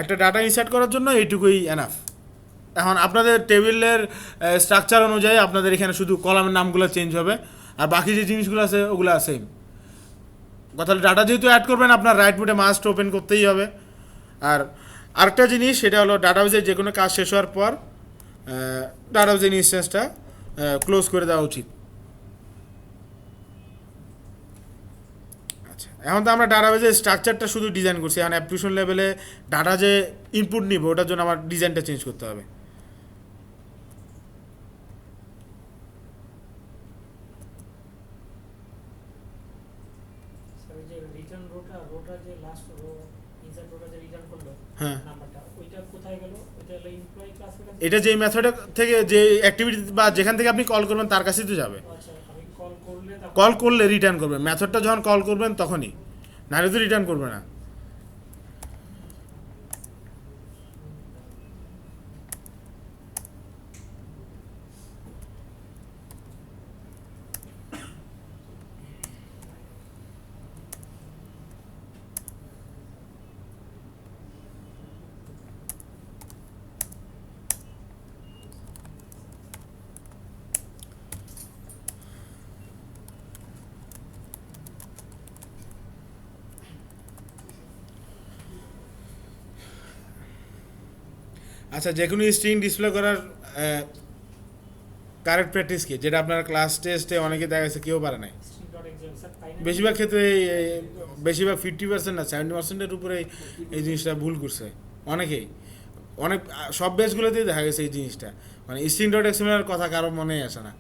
একটা ডাটা ইনসার্ট করার জন্য এইটুকুই এনাফ। এখন আপনাদের টেবিলের স্ট্রাকচার অনুযায়ী আপনাদের এখানে শুধু কলামের নামগুলো চেঞ্জ হবে, আর বাকি যে জিনিসগুলো আছে ওগুলো সেম। কথা হলো ডাটা যেহেতু অ্যাড করবেন আপনার রাইট মোডে মাস্ট ওপেন করতেই হবে। আর আরেকটা জিনিস সেটা হলো ডাটাবেসের যে কোনো কাজ শেষ হওয়ার পর ডাটাবেসের ইনস্ট্যান্সটা ক্লোজ করে দেওয়া উচিত। আচ্ছা, এখন তো আমরা ডাটাবেসের স্ট্রাকচারটা শুধু ডিজাইন করছি, এখন অ্যাপ্লিকেশন লেভেলে ডাটা যে ইনপুট নিব ওটার জন্য আমার ডিজাইনটা চেঞ্জ করতে হবে। রিটার্ন রোটা যে লাস্ট রো ইনসার্ট রোটা যে রিটার্ন করলো হ্যাঁ, নাম্বারটা ওইটা কোথায় গেল? ওইটা হলো এমপ্লয়ি ক্লাসের কাছে। এটা যে মেথড থেকে যে অ্যাক্টিভিটি বা যেখান থেকে আপনি কল করবেন তার কাছেই তো যাবে। আচ্ছা, আমি কল করলে কল করলে রিটার্ন করবে, মেথডটা যখন কল করবেন তখনই, নাহলে তো রিটার্ন করবে না। আচ্ছা, যে কোনো স্ট্রিং ডিসপ্লে করার কারেক্ট প্র্যাকটিস কি, যেটা আপনার ক্লাস টেস্টে অনেকে দেখা গেছে কেউ পারে নাই। বেশিরভাগ ক্ষেত্রে বেশিরভাগ 50% না 70%-এর উপরে এই জিনিসটা ভুল করছে অনেকেই, অনেক সব বেসগুলোতেই দেখা গেছে এই জিনিসটা, মানে স্ট্রিং ডট এক্সএমএল কথা কারো মনেই আসে না।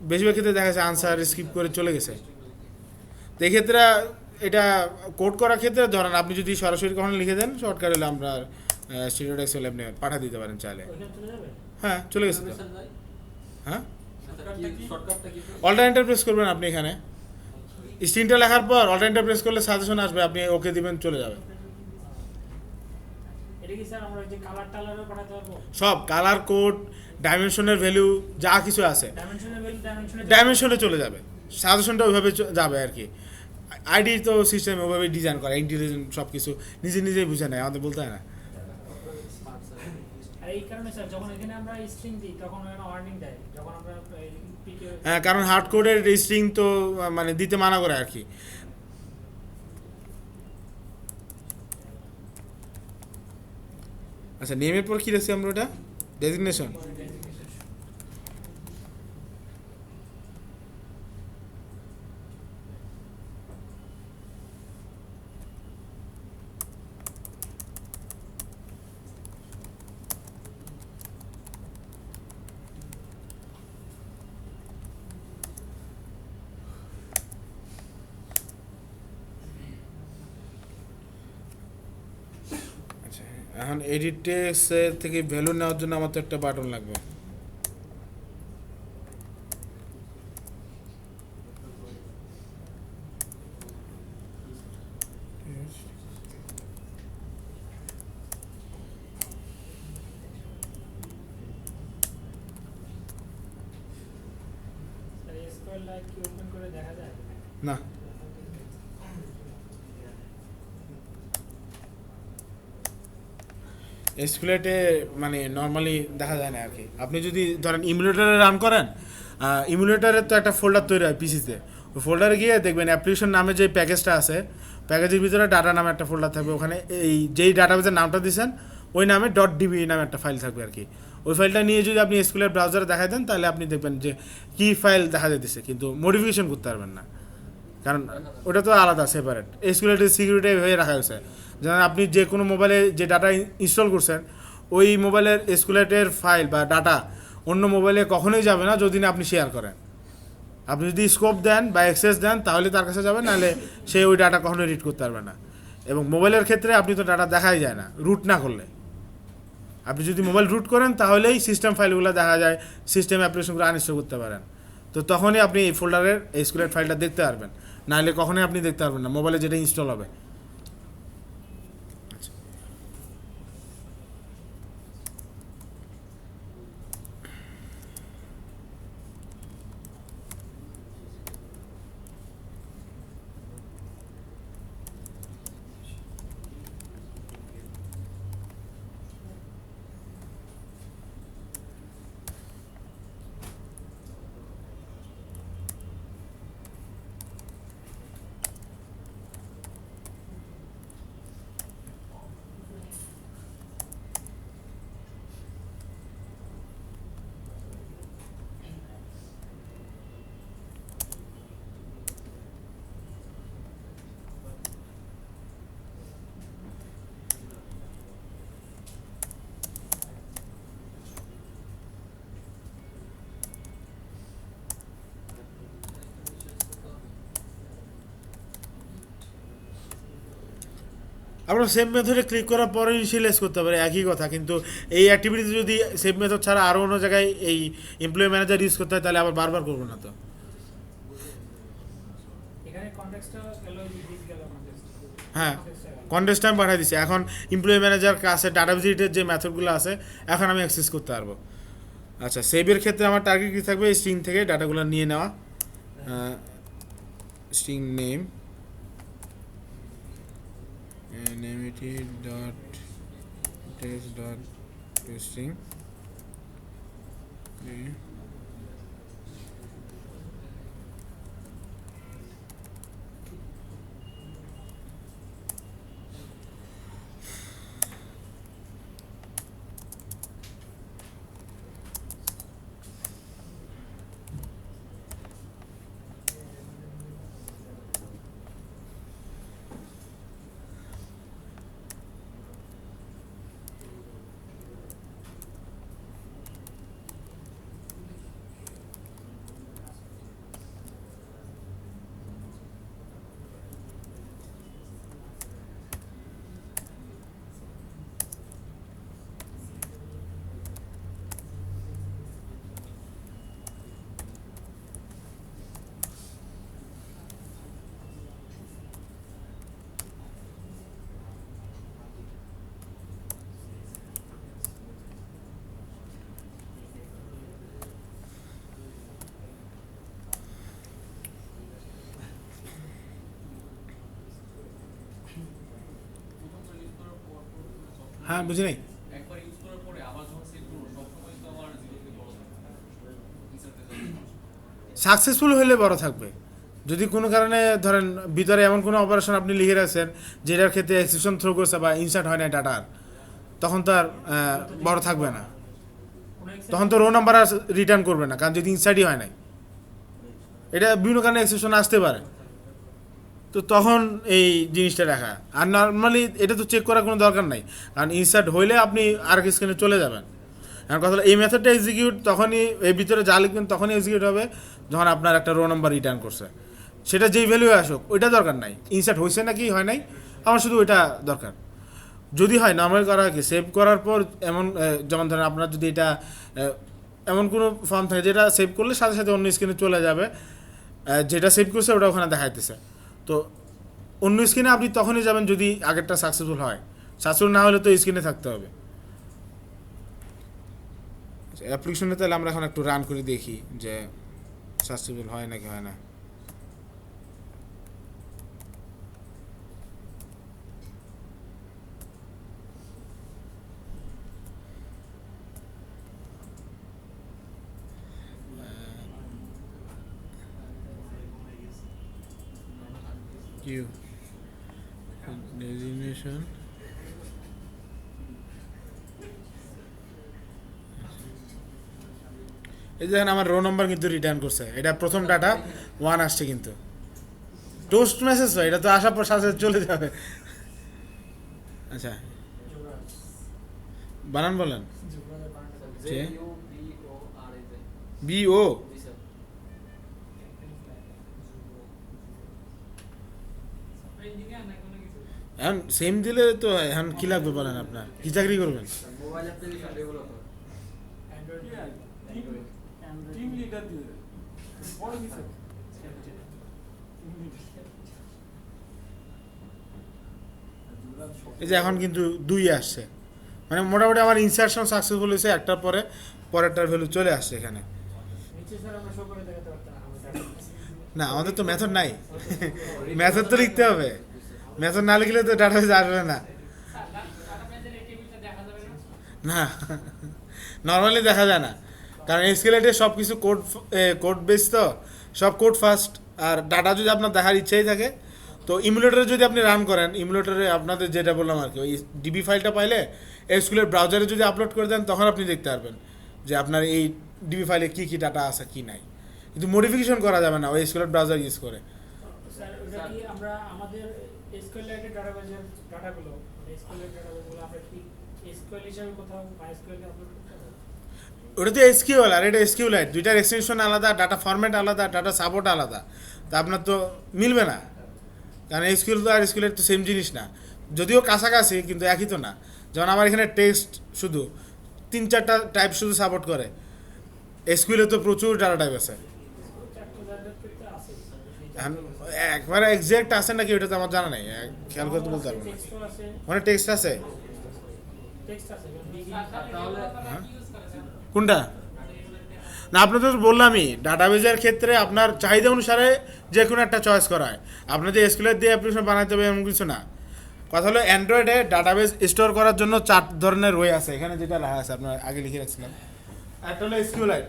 বেশিরভাগ ক্ষেত্রে দেখা গেছে আনসার স্কিপ করে চলে গেছে। তো এক্ষেত্রে এটা কোড করার ক্ষেত্রে ধরেন আপনি যদি সরাসরি কখনো লিখে দেন শর্টকাট হলে আমরা স্ট্রিং ডট এক্সএমএল আপনি পাঠা দিতে পারেন চাইলে। হ্যাঁ, চলে গেছে তো। হ্যাঁ, অল্টারনেটিভ প্রেস করবেন আপনি এখানে, স্ট্রিংটা লেখার পর অল্টারনেটিভ প্রেস করলে সাজেশন আসবে, আপনি ওকে দিবেন চলে যাবে। এটা কি স্যার আমরা যে কালার টালারও পাঠাতে পারবো? সব কালার কোড ডাইমেনশনের ভ্যালু যা কিছু আছে ডাইমেনশনের ভ্যালু ডাইমেনশনে চলে যাবে, সাজেশনটা ওইভাবে যাবে আর কি। আইডি তো সিস্টেম ওইভাবে ডিজাইন করে, ইন্টেলিজেন্ট সব কিছু নিজে নিজেই বুঝে নেয়, আমাদের বলতে হয় না। আর এই কারণে স্যার যখন এখানে আমরা স্ট্রিং দিই তখন ওরা ওয়ার্নিং দেয়, যখন আমরা পিকে হ্যাঁ, কারণ হার্ড কোডের স্ট্রিং তো মানে দিতে মানা করে আর কি। আচ্ছা, নেমের পর কি রাখছি আমরা ওটা? ডেজিগনেশন। আচ্ছা, এখন এডিট টেক্সট থেকে ভ্যালু নেওয়ার জন্য আমার তো একটা বাটন লাগবে। এসকিউএল লাইট কি ওপেন করে দেখা যায়? না, এসকুলেটে মানে নর্মালি দেখা যায় না আর কি। আপনি যদি ধরেন ইমুলেটরে রান করেন, ইমুলেটরের তো একটা ফোল্ডার তৈরি হয় পিসিতে, ওই ফোল্ডারে গিয়ে দেখবেন অ্যাপ্লিকেশন নামে যে প্যাকেজটা আছে, প্যাকেজের ভিতরে ডাটা নামে একটা ফোল্ডার থাকবে, ওখানে এই যেই ডাটাবেজের নামটা দিয়েছেন ওই নামে .db নামে একটা ফাইল থাকবে আর কি। ওই ফাইলটা নিয়ে যদি আপনি এসকুলেট ব্রাউজারে দেখাই দেন তাহলে আপনি দেখবেন যে কি ফাইল দেখা যেতেছে, কিন্তু মডিফিকেশন করতে পারবেন না, কারণ ওটা তো আলাদা সেপারেট। এসকিউএলের সিকিউরিটি হয়ে রাখা হয়েছে, যেমন আপনি যে কোনো মোবাইলে যে ডাটা ইনস্টল করছেন ওই মোবাইলের এসকিউএলের ফাইল বা ডাটা অন্য মোবাইলে কখনোই যাবে না যদি না আপনি শেয়ার করেন। আপনি যদি স্কোপ দেন বা অ্যাক্সেস দেন তাহলে তার কাছে যাবে, নাহলে সে ওই ডাটা কখনোই রিড করতে পারবে না। এবং মোবাইলের ক্ষেত্রে আপনি তো ডাটা দেখাই যায় না রুট না করলে। আপনি যদি মোবাইল রুট করেন তাহলেই সিস্টেম ফাইলগুলো দেখা যায়, সিস্টেম অ্যাপ্লিকেশনগুলো আনইনস্টল করতে পারেন। তো তখনই আপনি এই ফোল্ডারের এসকিউএল ফাইলটা দেখতে পারবেন, নাহলে কখনোই আপনি দেখতে পারবেন না মোবাইলে যেটা ইনস্টল হবে। আমরা সেভ মেথডে ক্লিক করার পরে ইনিশিয়ালাইজ করতে পারি, একই কথা, কিন্তু এই অ্যাক্টিভিটিতে যদি সেভ মেথড ছাড়া আরও অন্য জায়গায় এই এমপ্লয়ি ম্যানেজার ইউজ করতে হয় তাহলে আবার বারবার করবো না তো। এখানে কনটেক্সটটা গেল, দিস গেল কনটেক্সট। হ্যাঁ, কন্টেস্ট টাইম পাঠিয়ে দিচ্ছি। এখন এমপ্লয়ি ম্যানেজার কাছে ডাটা ভিজিটের যে মেথডগুলো আছে এখন আমি অ্যাক্সেস করতে পারবো। আচ্ছা, সেভের ক্ষেত্রে আমার টার্গেট কী থাকবে? স্ট্রিং থেকে ডাটাগুলো নিয়ে নেওয়া, স্ট্রিং নেম নেমিটি ডট টেক্সট ডট স্ট্রিং, হ্যাঁ বুঝি নাই। একবার ইউজ করার পরে আবার যখন সেভ করব সবসময় তো আমার জিরো থেকে বড় থাকে ইনসার্টের জন্য সাকসেসফুল হলে বড় থাকবে। যদি কোনো কারণে ধরেন ভিতরে এমন কোনো অপারেশন আপনি লিখে রাখছেন যেটার ক্ষেত্রে এক্সেপশন থ্রো করছে বা ইনসার্ট হয় না ডাটার, তখন তো আর বড় থাকবে না, কোনো exception- তখন তো রো নাম্বার আর রিটার্ন করবে না, কারণ যদি ইনসার্টই হয় নাই। এটা বিভিন্ন কারণে এক্সেপশন আসতে পারে, তো তখন এই জিনিসটা রাখা। আর নর্মালি এটা তো চেক করার কোনো দরকার নাই, কারণ ইনসার্ট হইলে আপনি আর স্ক্রিনে চলে যাবেন। এখন কথা হলো এই মেথডটা এক্সিকিউট তখনই, এর ভিতরে যা লিখবেন তখনই এক্সিকিউট হবে যখন আপনার একটা রো নাম্বার রিটার্ন করছে, সেটা যেই ভ্যালু আসুক ওইটা দরকার নাই, ইনসার্ট হয়েছে নাকি হয় নাই আমার শুধু ওইটা দরকার। যদি হয় নর্মাল করা কি সেভ করার পর এমন যেমন ধরেন আপনার যদি এটা এমন কোনো ফর্ম থাকে যেটা সেভ করলে সাথে সাথে অন্য স্ক্রিনে চলে যাবে, যেটা সেভ করছে ওটা ওখানে দেখাইতেছে, তো অন্য স্ক্রিনে আপনি তখনই যাবেন যদি আগেরটা সাকসেসফুল হয়, সাকসেসফুল না হলে তো স্ক্রিনে থাকতে হবে। অ্যাপ্লিকেশনে তাহলে আমরা এখন একটু রান করে দেখি যে সাকসেসফুল হয় নাকি হয় না। You designation এই দেখেন আমার রো নাম্বার কিন্তু রিটার্ন করছে, এটা প্রথম ডাটা 1 আসছে, কিন্তু টোস্ট মেসেজ হয় এটা তো আসার পর সাথে সাথে চলে যাবে। আচ্ছা যুবরাজ। বানান বলেন। যুবরাজের বানানটা বলুন। যে JUBORAZ BO জি স্যার ইঞ্জিনিয়ার না কোনো কিছু। এখন সেম দিলে তো এখন কি লাগবে বলেন, আপনার কি চাকরি করবেন? Mobile application developer Android team leader দিয়ে বড় কিছু এই যে এখন কিন্তু 2 আসছে, মানে মোটামুটি আমার ইনসারশন সাকসেসফুল হয়েছে, একটার পরে পরেরটার ভ্যালু চলে আসছে এখানে। নিচে স্যার আমরা শো করে দেখাতে পারতাম আমরা না আমাদের তো মেথড নাই, মেথড তো লিখতে হবে, মেথড না লিখলে তো ডাটাবেস আসবে না। না নর্মালি দেখা যায় না, কারণ এসকিউএল সব কিছু কোড বেস, তো সব কোড ফার্স্ট, আর ডাটা যদি আপনার দেখার ইচ্ছাই থাকে তো ইমুলেটরে যদি আপনি রান করেন, ইমুলেটরে আপনাদের যেটা বললাম আর কি, ওই ডিবি ফাইলটা পাইলে এসকিউএল ব্রাউজারে যদি আপলোড করে দেন তখন আপনি দেখতে পারবেন যে আপনার এই ডিবি ফাইলে কী কী ডাটা আছে কী নাই, কিন্তু মডিফিকেশন করা যাবে না ওই এসকিউএল ব্রাউজার ইউজ করে। স্যার ওটা কি আমরা আমাদের এসকিউএল এর ডাটাবেজের ডাটাগুলো এসকিউএল এর ডাটাবেজগুলো আমরা কি এসকিউএল হিসেবে কোথাও মাইএসকিউএল এ আপলোড করতে হবে? ওটা তো এসকিউএল আর এটা এসকিউএলাইট, দুইটার এক্সটেনশন আলাদা, ডাটা ফরম্যাট আলাদা, ডাটা সাপোর্ট আলাদা, তা আপনার তো মিলবে না, কারণ এসকিউএল তো আর এসকিউএলাইট তো সেম জিনিস না, যদিও কাছাকাছি কিন্তু একই তো না। যেমন আমার এখানে টেক্সট শুধু 3-4টা টাইপ শুধু সাপোর্ট করে, এসকিউএলে তো প্রচুর ডাটা টাইপ আছে। চারটে ডাটা করতে আছে এখন একবারে এক্সাক্ট আছে নাকি ওটা তো আমার জানা নেই, খেয়াল করতে বলতে পারবো না। টেক্সটও আছে ওখানে টেক্সট আছে টেক্সট আছে তাহলে কোনটা? না আপনাদের তো বললামই ডাটাবেজের ক্ষেত্রে আপনার চাহিদা অনুসারে যে কোনো একটা চয়েস করা হয়, আপনার যে এসকিউএল দিয়ে অ্যাপ্লিকেশন বানাতে হবে এমন কিছু না। কথা হলো অ্যান্ড্রয়েডে ডাটাবেজ স্টোর করার জন্য 4 ধরনের ওয়ে আছে, এখানে যেটা লেখা আছে আপনার আগে লিখে রাখছিলাম। একটা হলো এসকিউএলাইট,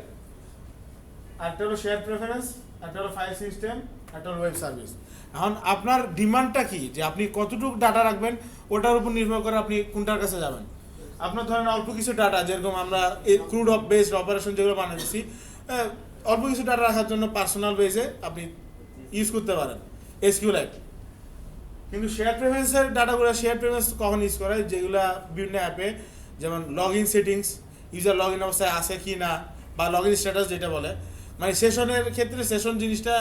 একটা হলো শেয়ার প্রেফারেন্স, একটা হলো ফাইল সিস্টেম, একটা হলো ওয়েব সার্ভিস। এখন আপনার ডিমান্ডটা কি, যে আপনি কতটুকু ডাটা রাখবেন ওটার উপর নির্ভর করে আপনি কোনটার কাছে যাবেন। আপনার ধরেন অল্প কিছু ডাটা, যেরকম আমরা ক্রুড অফ বেসড অপারেশন যেগুলো বানিয়েছি, অল্প কিছু ডাটা রাখার জন্য পার্সোনাল বেসে আপনি ইউজ করতে পারেন এসকিউএলাইট। কিন্তু শেয়ার প্রেফারেন্সের ডাটাগুলো শেয়ার প্রেফারেন্স কখন ইউজ করে, যেগুলো বিভিন্ন অ্যাপে, যেমন log in settings, user log in অবস্থায় আছে কি না, বা লগ ইন স্ট্যাটাস যেটা বলে, মানে সেশনের ক্ষেত্রে সেশন জিনিসটা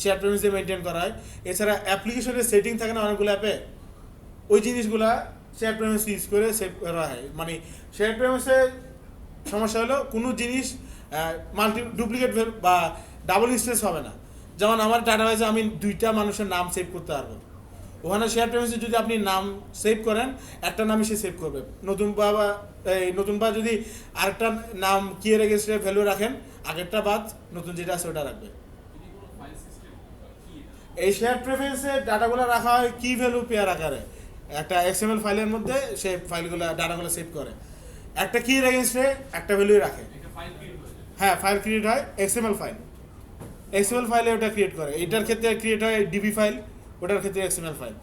শেয়ার প্রেফারেন্স দিয়ে মেনটেন করা হয়। এছাড়া অ্যাপ্লিকেশনের সেটিং থাকে না অনেকগুলো অ্যাপে, ওই জিনিসগুলা শেয়ার প্রেফারেন্স ইউজ করে সেভ করা হয়। মানে শেয়ার প্রেফারেন্সের সমস্যা হলো কোনো জিনিস ডুপ্লিকেট বা ডাবল ইনস্টেন্স হবে না। যেমন আমার ডাটাবেজে আমি 2টা মানুষের নাম সেভ করতে পারবো, ওখানে শেয়ার প্রেফারেন্সে যদি আপনি নাম সেভ করেন একটা নামই সে সেভ করবে, নতুন বা যদি আরেকটা নাম কিয়ের এগেন্সটে ভ্যালু রাখেন, আগেরটা বাদ নতুন যেটা আছে ওটা রাখবে। এই শেয়ার প্রেফারেন্সে ডাটাগুলো রাখা হয় কি ভ্যালু পেয়ার আকারে, একটা এক্সএমএল ফাইলের মধ্যে সে ফাইলগুলো ডাটাগুলো সেভ করে, একটা কিয়ের এগেন্সটে একটা ভ্যালুই রাখে। হ্যাঁ ফাইল ক্রিয়েট হয় এক্সএমএল ফাইল, এক্সএমএল ফাইলে ওটা ক্রিয়েট করে। এটার ক্ষেত্রে ক্রিয়েট হয় ডিবি ফাইল, ওটার ক্ষেত্রে এক্সএমএল ফাইল।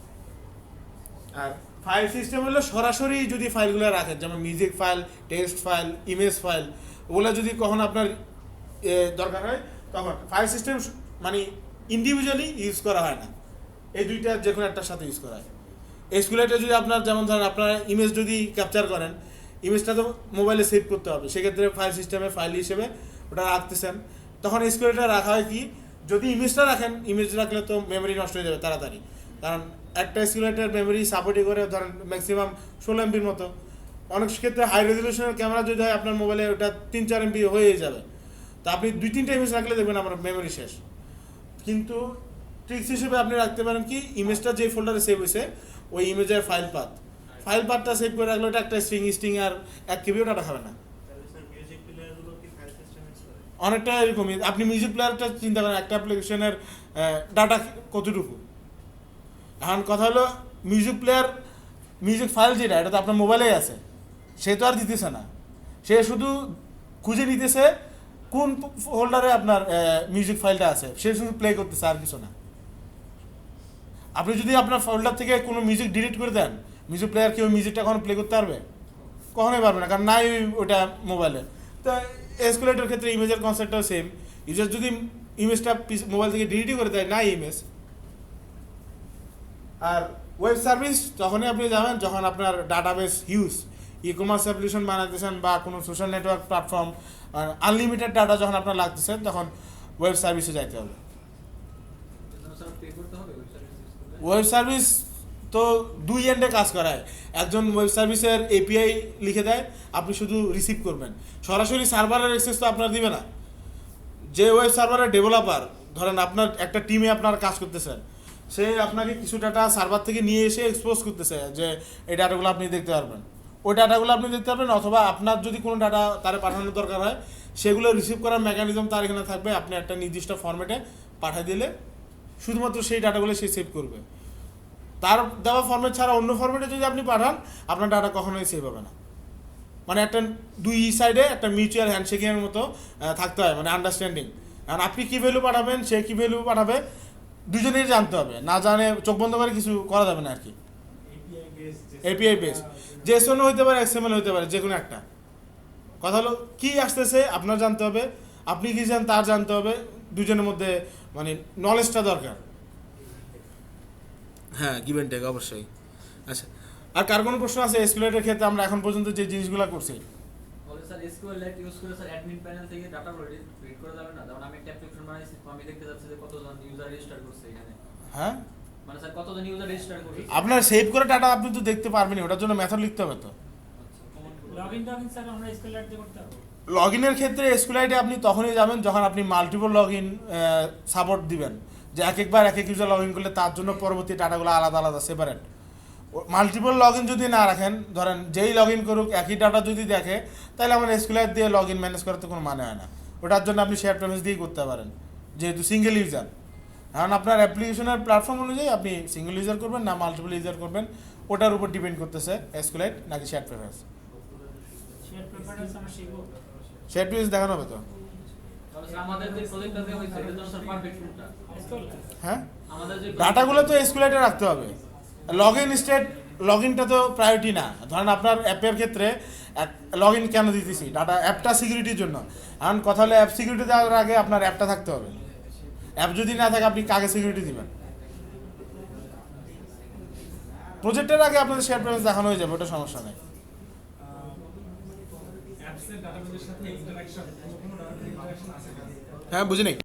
আর ফাইল সিস্টেম হলো সরাসরি যদি ফাইলগুলো রাখেন, যেমন music file, text file, image file, ওগুলো যদি কখন আপনার দরকার হয় তখন ফাইল সিস্টেম মানে ইন্ডিভিজুয়ালি ইউজ করা হয় না, এই দুইটা যে কোনো একটার সাথে ইউজ করা হয়। এসকিউএলটা যদি আপনার যেমন ধরেন আপনার ইমেজ যদি ক্যাপচার করেন, ইমেজটা তো মোবাইলে সেভ করতে হবে, সেক্ষেত্রে ফাইল সিস্টেমে ফাইল হিসেবে ওটা রাখতেছেন, তখন এসকিউএলটা রাখা হয় কি, যদি ইমেজটা রাখেন, ইমেজ রাখলে তো মেমোরি নষ্ট হয়ে যাবে তাড়াতাড়ি, কারণ একটা এসকিউএলের মেমোরি সাপোর্টই করে ধরেন ম্যাক্সিমাম 16 MB মতো। অনেক ক্ষেত্রে হাই রেজলিউশনের ক্যামেরা যদি হয় আপনার মোবাইলে ওটা 3-4 MB হয়ে যাবে, তো আপনি 2-3টা ইমেজ রাখলে দেখবেন আমার মেমোরি শেষ। কিন্তু ট্রিক্স হিসেবে আপনি রাখতে পারেন কি, ইমেজটা যে ফোল্ডারে সেভ হয়েছে ওই ইমেজের ফাইল পাথটা সেভ করে রাখলে ওটা একটা স্ট্রিং আর 1 KB ডাটা খাবে না। তাহলে স্যার মিউজিক প্লেয়ারগুলো কি ফাইল সিস্টেম ইউজ করে? অনেকটা এরকমই। আপনি মিউজিক প্লেয়ারটা চিন্তা করেন, একটা অ্যাপ্লিকেশনের ডাটা কতটুকু। এখন কথা হলো মিউজিক ফাইল যেটা, এটা তো আপনার মোবাইলেই আছে, সে তো আর দিতেছে না, সে শুধু খুঁজে নিতেছে কোন ফোল্ডারে আপনার মিউজিক ফাইলটা আছে, সে শুধু প্লে করতেছে আর কিছু না। আপনি যদি আপনার ফোল্ডার থেকে কোনো মিউজিক ডিলিট করে দেন, মিউজিক প্লেয়ার কি ওই মিউজিকটা কখনো প্লে করতে পারবে? কখনোই পারবে না, কারণ নাই ওটা মোবাইলে। তো এসকিউএলের ক্ষেত্রে ইমেজের কনসেপ্টটাও সেম। ইউজার যদি ইমেজটা মোবাইল থেকে ডিলিটই করে দেয়, নাই ইমেজ। আর ওয়েব সার্ভিস তখনই আপনি যাবেন যখন আপনার database huge, e commerce application বানাতেছেন বা কোনো social network platform, unlimited data যখন আপনার লাগতেছে, তখন ওয়েব সার্ভিসে যাইতে হবে। পে করতে হবে ওয়েব সার্ভিস তো 2 এন্ডে কাজ করায়। একজন ওয়েব সার্ভিসের এপিআই লিখে দেয়, আপনি শুধু রিসিভ করবেন, সরাসরি সার্ভারের অ্যাক্সেস তো আপনার দিবে না। যে ওয়েব সার্ভারের ডেভেলপার, ধরেন আপনার একটা টিমে আপনার কাজ করতেছেন, সে আপনাকে কিছু ডাটা সার্ভার থেকে নিয়ে এসে এক্সপোজ করতেছে যে এই ডাটাগুলো আপনি দেখতে পারবেন, ওই ডাটাগুলো আপনি দেখতে পারবেন, অথবা আপনার যদি কোনো ডাটা তারা পাঠানোর দরকার হয়, সেগুলো রিসিভ করার মেকানিজম তার এখানে থাকবে। আপনি একটা নির্দিষ্ট ফরম্যাটে পাঠিয়ে দিলে শুধুমাত্র সেই ডাটাগুলো সে সেভ করবে। তার দেওয়া ফরম্যাট ছাড়া অন্য ফরম্যাটে যদি আপনি পাঠান, আপনার ডাটা কখনোই সেভ হবে না। মানে একটা দুই সাইডে একটা মিউচুয়াল হ্যান্ডশেকিংয়ের মতো থাকতে হয়, মানে আন্ডারস্ট্যান্ডিং। কারণ আপনি কী ভ্যালু পাঠাবেন, সে কী ভ্যালু পাঠাবে, দুজনেই জানতে হবে। না জানে চোখ বন্ধ করে কিছু করা যাবে না আর কি। এপিআই বেস জেসনও হতে পারে, এক্সএমএল হতে পারে, যে কোনো একটা। কথা হলো কী আসতেছে আপনার জানতে হবে, আপনি কী জান তার জানতে হবে, দুজনের মধ্যে মানে নলেজটা দরকার। হ্যাঁ, গিভ অ্যান্ড টেক অবশ্যই। আচ্ছা, আর কার কোনো প্রশ্ন আছে এসকিউএলের ক্ষেত্রে আমরা এখন পর্যন্ত যে জিনিসগুলো করছি? বলে স্যার এসকিউএল ইউজ করে স্যার অ্যাডমিন প্যানেল থেকে ডাটা রিড করা যাবে না? যেমন আমি একটা অ্যাপ্লিকেশন বানাইছি, আমি দেখতে যাচ্ছি যে কতজন ইউজার রেজিস্টার করছে এখানে। হ্যাঁ, মানে স্যার কতজন ইউজার রেজিস্টার করছে? আপনার সেভ করে ডাটা আপনি তো দেখতে পারবেনই, ওটার জন্য মেথড লিখতে হবে তো। লগইন স্যার আমরা এসকিউএল দিয়ে করতে হবে। লগ ইনের ক্ষেত্রে এসকিউএল আপনি তখনই যাবেন যখন আপনি মাল্টিপল লগ ইন সাপোর্ট দিবেন, যে একবার এক ইউজার লগ ইন করলে তার জন্য পরবর্তী ডাটাগুলো আলাদা আলাদা সেপারেট। মাল্টিপল লগ ইন যদি না রাখেন, ধরেন যেই লগ ইন করুক একই ডাটা যদি দেখে, তাহলে আমার এসকিউএল দিয়ে লগ ইন ম্যানেজ করার তো কোনো মানে হয় না। ওটার জন্য আপনি শেয়ার প্রেফারেন্স দিয়েই করতে পারেন, যেহেতু সিঙ্গেল ইউজার। কারণ আপনার অ্যাপ্লিকেশনের প্ল্যাটফর্ম অনুযায়ী আপনি সিঙ্গেল ইউজার করবেন না মাল্টিপল ইউজার করবেন, ওটার উপর ডিপেন্ড করতেছে এসকিউএল নাকি শেয়ার প্রেফারেন্স। শেয়ার প্রেফারেন্স আমরা শিখবো। শেয়ার প্রেফারেন্স দেখানো হবে তো। তাহলে স্যার আমাদের যে প্রজেক্টটা দেওয়া হয়েছে এটা তো স্যার পারফেক্ট কোনটা? এসকিউএল হ্যাঁ, আমাদের যে ডাটাগুলো তো এসকিউএলে রাখতে হবে। লগ ইন স্টেট, লগ ইনটা তো প্রায়োরিটি না। ধরেন আপনার অ্যাপের ক্ষেত্রে লগ ইন কেন দিতেছি, ডাটা অ্যাপটা সিকিউরিটির জন্য। এখন কথা হলো অ্যাপ সিকিউরিটি দেওয়ার আগে আপনার অ্যাপটা থাকতে হবে। অ্যাপ যদি না থাকে আপনি কাকে সিকিউরিটি দিবেন? প্রজেক্টের আগে আপনাদের শেয়ার প্রেফারেন্স দেখানো হয়ে যাবে, ওটা সমস্যা নেই। অ্যাপসের ডাটাবেসের সাথে ইন্টারঅ্যাকশন, কোনো ডাটাবেস ইন্টারঅ্যাকশন আছে? হ্যাঁ, বুঝি নাই।